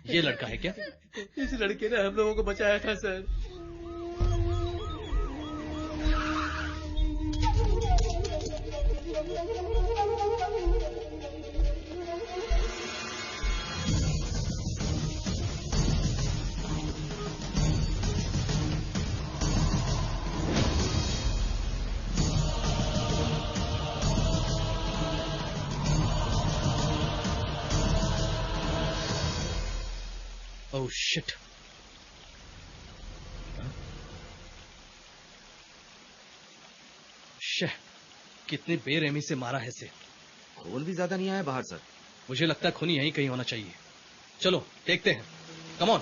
ये लड़का है क्या? इस लड़के ने हम लोगों को बचाया था सर। Oh shit! कितनी बेरहमी से मारा है इसे। खून भी ज्यादा नहीं आया बाहर सर। मुझे लगता है खून यहीं कहीं होना चाहिए। चलो देखते हैं, कम ऑन।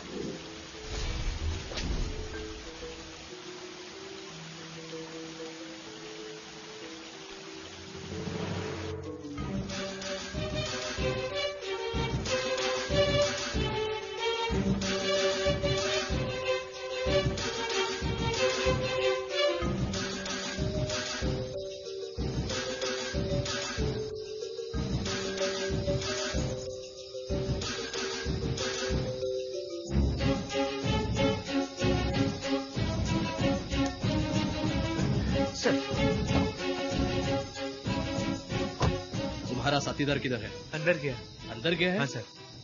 तुम्हारा साथीदार किधर है? अंदर गया। अंदर गया है? हाँ सर।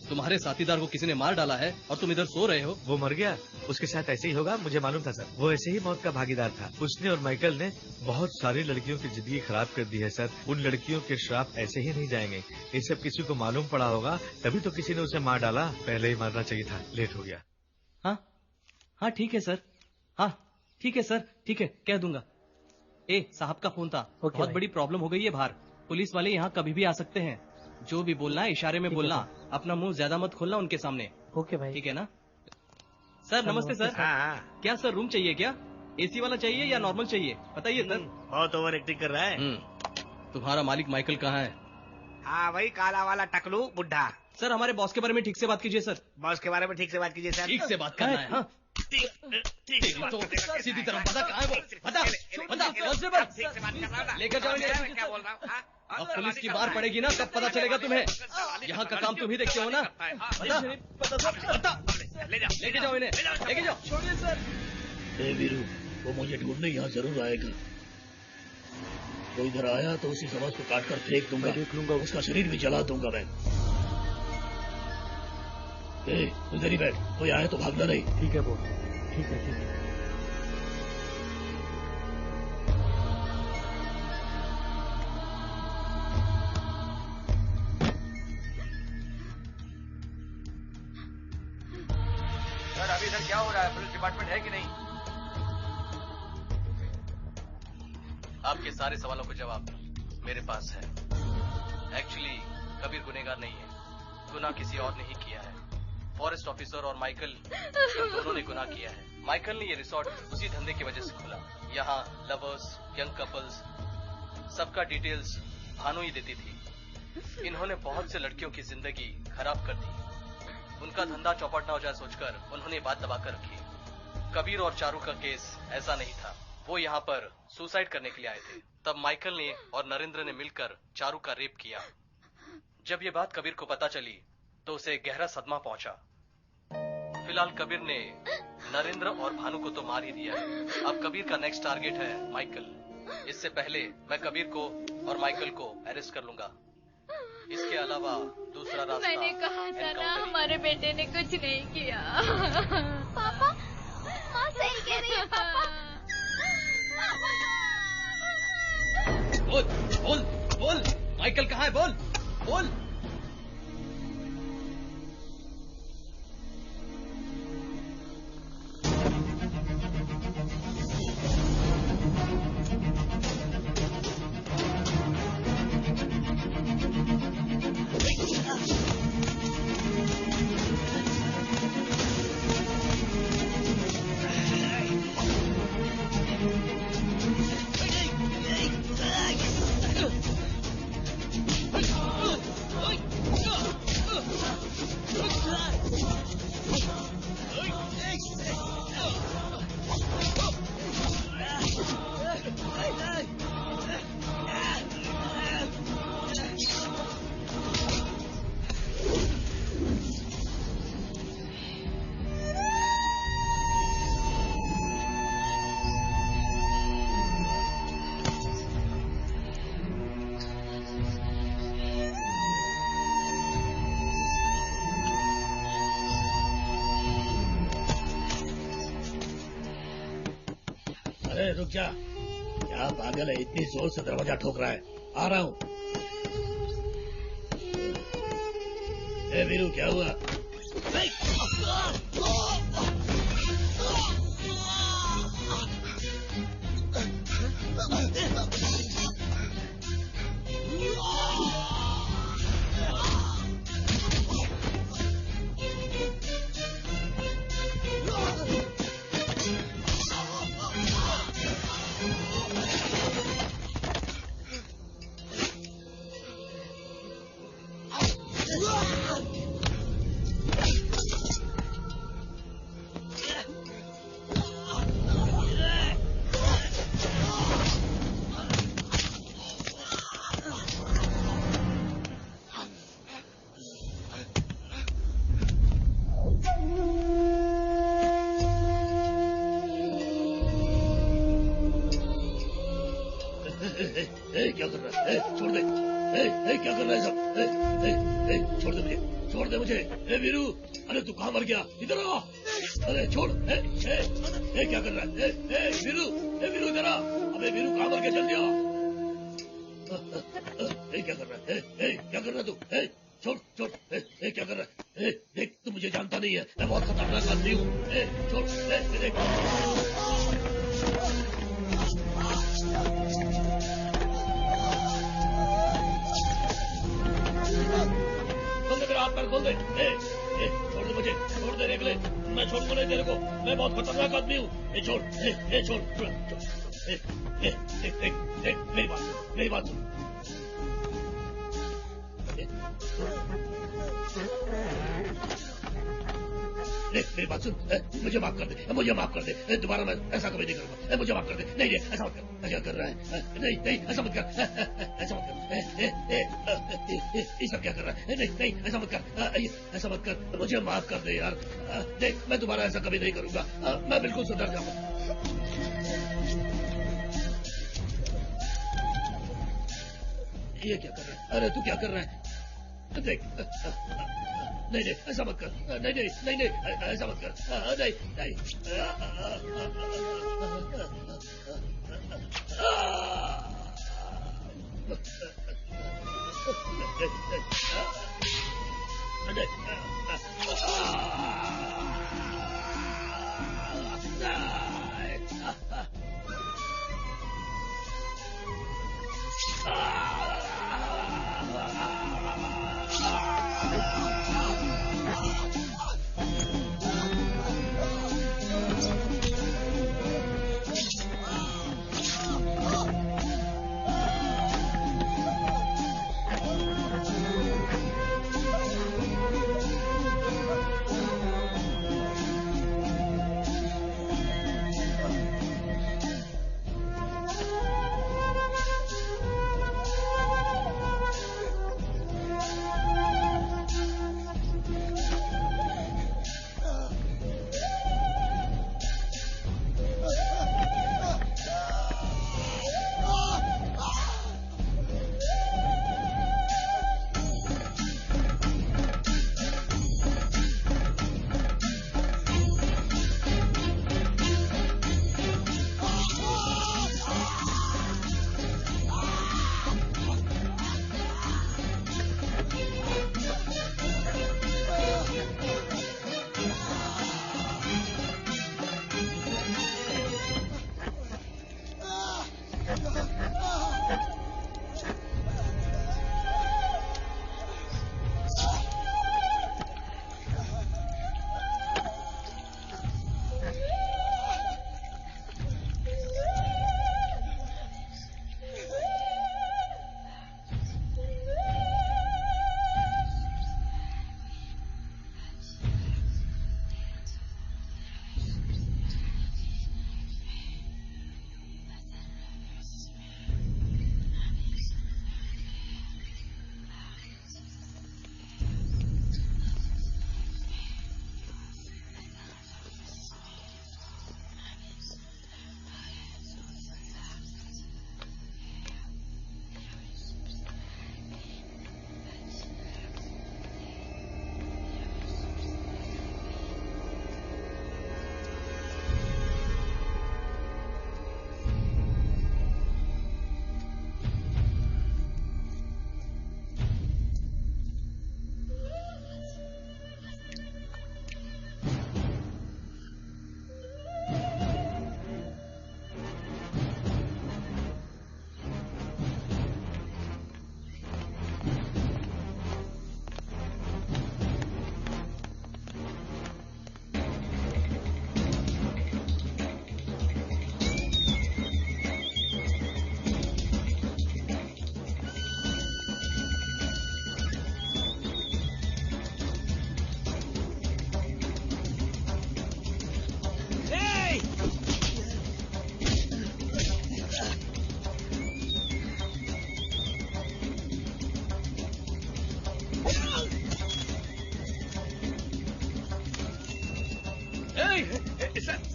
तुम्हारे साथीदार को किसी ने मार डाला है और तुम इधर सो रहे हो? वो मर गया, उसके साथ ऐसे ही होगा, मुझे मालूम था सर। वो ऐसे ही मौत का भागीदार था। उसने और माइकल ने बहुत सारी लड़कियों की जिंदगी खराब कर दी है सर। उन लड़कियों के श्राप ऐसे ही नहीं जाएंगे। ये सब किसी को मालूम पड़ा होगा, तभी तो किसी ने उसे मार डाला। पहले ही मारना चाहिए था, लेट हो गया। हाँ ठीक है सर। हाँ ठीक है सर, ठीक है, कह दूंगा। साहब का फोन था। बहुत बड़ी प्रॉब्लम हो गई है बाहर। पुलिस वाले यहाँ कभी भी आ सकते हैं। जो भी बोलना है इशारे में बोलना, अपना मुंह ज्यादा मत खोलना उनके सामने। ओके भाई। ठीक है ना सर? नमस्ते सर। क्या सर रूम चाहिए क्या? AC वाला चाहिए या नॉर्मल चाहिए? बताइए सर। बहुत ओवर एक्टिंग कर रहा है। तुम्हारा मालिक माइकल कहाँ है? हाँ वही काला वाला टकलू बुढ़ा। सर हमारे बॉस के बारे में ठीक से बात कीजिए सर। बॉस के बारे में ठीक से बात कीजिए सर। ठीक से बात करना है। हाँ तो सीधी तरफ बता कहाँ है वो? बता लेकर जाओ। क्या बोल रहा हूँ? अब पुलिस की बार पड़ेगी ना, तब पता चलेगा तुम्हें। यहाँ का काम तुम ही देखते हो ना। बता, लेके जाओ इन्हें, लेके जाओ। छोड़िए सर। वीरू, वो मुझे ढूंढने यहाँ जरूर आएगा। वो इधर आया तो उसी समाज को काट कर फेंक दूंगा। देख लूंगा, उसका शरीर भी जला दूंगा मैं। इधर ही बैठ, कोई आया तो भागना नहीं। ठीक है बोल। ठीक है ठीक है। सर अभी इधर क्या हो रहा है? पुलिस डिपार्टमेंट है कि नहीं? आपके सारे सवालों का जवाब मेरे पास है। एक्चुअली कबीर गुनहगार नहीं है, गुनाह किसी और ने ही किया है। फॉरेस्ट ऑफिसर और माइकल दोनों ने गुनाह किया है। माइकल ने ये रिसोर्ट उसी धंधे की वजह से खोला। यहाँ लवर्स, यंग कपल्स, सबका डिटेल्स भानु ही देती थी। इन्होंने बहुत से लड़कियों की जिंदगी खराब कर दी। उनका धंधा चौपट न हो जाए सोचकर उन्होंने बात दबा कर रखी। कबीर और चारू का केस ऐसा नहीं था। वो यहाँ पर सुसाइड करने के लिए आए थे। तब माइकल ने और नरेंद्र ने मिलकर चारू का रेप किया। जब ये बात कबीर को पता चली तो उसे गहरा सदमा पहुंचा। फिलहाल कबीर ने नरेंद्र और भानु को तो मार ही दिया है। अब कबीर का नेक्स्ट टारगेट है माइकल। इससे पहले मैं कबीर को और माइकल को अरेस्ट कर लूंगा। इसके अलावा दूसरा रास्ता मैंने कहा था ना, हमारे बेटे ने कुछ नहीं किया। पापा, माँ सही कह रही है पापा। बोल बोल बोल, माइकल कहाँ है? बोल बोल। अरे रुक जा, क्या पागल है, इतनी जोर से दरवाजा ठोक रहा है। आ रहा हूँ। ए वीरू, क्या हुआ? क्या कर रहा है? छोड़ दे। क्या कर रहा है सब? छोड़ दे मुझे, छोड़ दे मुझे। वीरू, अरे तू कहाँ मर गया? इधर आ। अरे छोड़। क्या कर रहा है? वीरू, वीरू इधर आ। अबे वीरू, कहाँ मर गया? जल्दी आ। क्या कर रहा है? क्या कर रहा है तू? छोड़ छोड़। क्या कर रहा है? देख, तू मुझे जानता नहीं है, मैं बहुत खतरनाक आदमी हूँ। छोड़। देख खोल दे मेरा हाथ पैर, खोल दे। छोड़ दे मुझे, छोड़ दे रेगले, मैं छोड़ूंगा नहीं तेरे को, मैं बहुत खतरनाक आदमी हूँ। छोड़। छोड़। देख मेरी बात सुन। मेरी बात सुन, मुझे माफ कर दे, मुझे माफ कर दे। दोबारा मैं ऐसा कभी नहीं करूंगा, मुझे माफ कर दे। नहीं ऐसा मत कर। क्या कर रहा है? नहीं ऐसा मत कर, ऐसा मत कर। ये सब क्या कर रहा है? नहीं ऐसा मत कर, ऐसा मत कर। मुझे माफ कर दे यार। देख, मैं दोबारा ऐसा कभी नहीं करूंगा, मैं बिल्कुल सुधर जाऊंगा। ये क्या कर रहा है? अरे तू क्या कर रहा है? देख, नहीं ऐसा मत कर। नहीं ऐसा मत कर। नहीं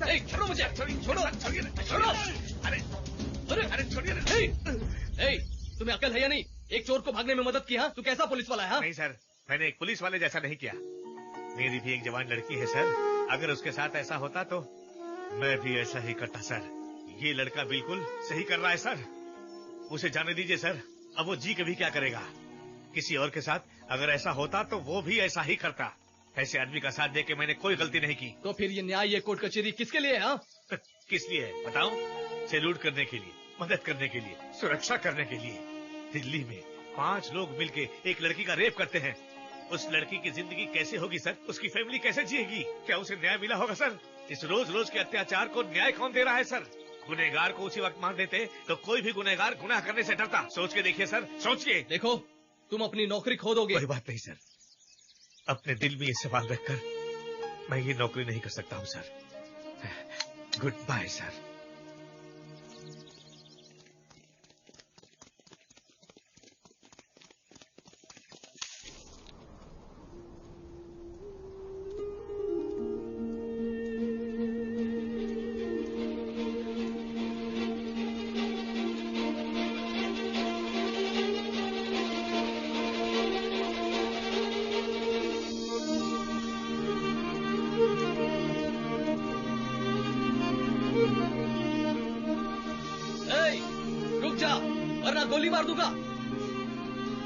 ए, छोड़ो मुझे, छोड़ो, छोड़ो। अरे छोड़िए। ए, तुम्हें अकल है या नहीं? एक चोर को भागने में मदद की, हाँ? तू कैसा पुलिस वाला है? हाँ? नहीं सर, मैंने एक पुलिस वाले जैसा नहीं किया। मेरी भी एक जवान लड़की है सर, अगर उसके साथ ऐसा होता तो मैं भी ऐसा ही करता सर। ये लड़का बिल्कुल सही कर रहा है सर, उसे जाने दीजिए सर। अब वो जी कभी क्या करेगा? किसी और के साथ अगर ऐसा होता तो वो भी ऐसा ही करता। ऐसे आदमी का साथ देके मैंने कोई गलती नहीं की। तो फिर ये न्याय, ये कोर्ट कचहरी किसके लिए है? हाँ? किस लिए है बताऊं? सैल्यूट करने के लिए, मदद करने के लिए, सुरक्षा करने के लिए। दिल्ली में 5 लोग मिलके एक लड़की का रेप करते हैं। उस लड़की की जिंदगी कैसे होगी सर? उसकी फैमिली कैसे जिएगी? क्या उसे न्याय मिला होगा सर? इस रोज रोज के अत्याचार को न्याय कौन दे रहा है सर? गुनहगार को उसी वक्त मार देते तो कोई भी गुनहगार गुनाह करने से डरता। सोच के देखिए सर, सोचिए। देखो, तुम अपनी नौकरी खो दोगे। कोई बात नहीं सर, अपने दिल में ये सवाल रखकर मैं ये नौकरी नहीं कर सकता हूँ सर। Good bye sir. गोली मार दूंगा।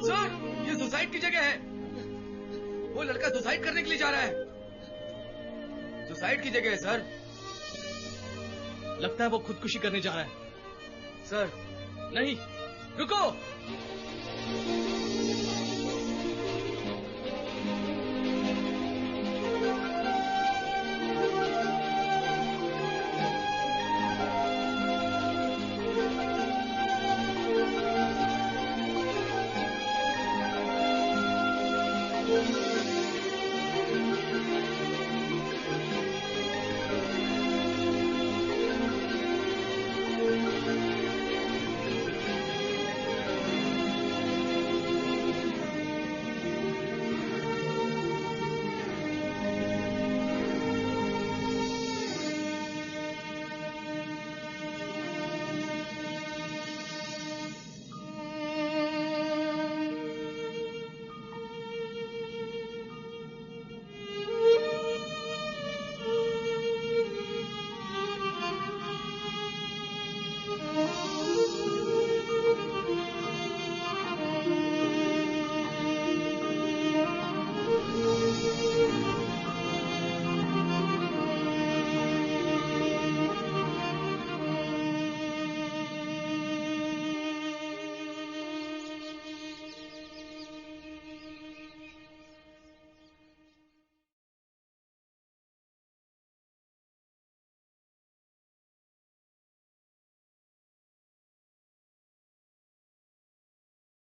सर, ये सुसाइड की जगह है। वो लड़का सुसाइड करने के लिए जा रहा है। सुसाइड की जगह है सर। लगता है वो खुदकुशी करने जा रहा है। सर नहीं, रुको।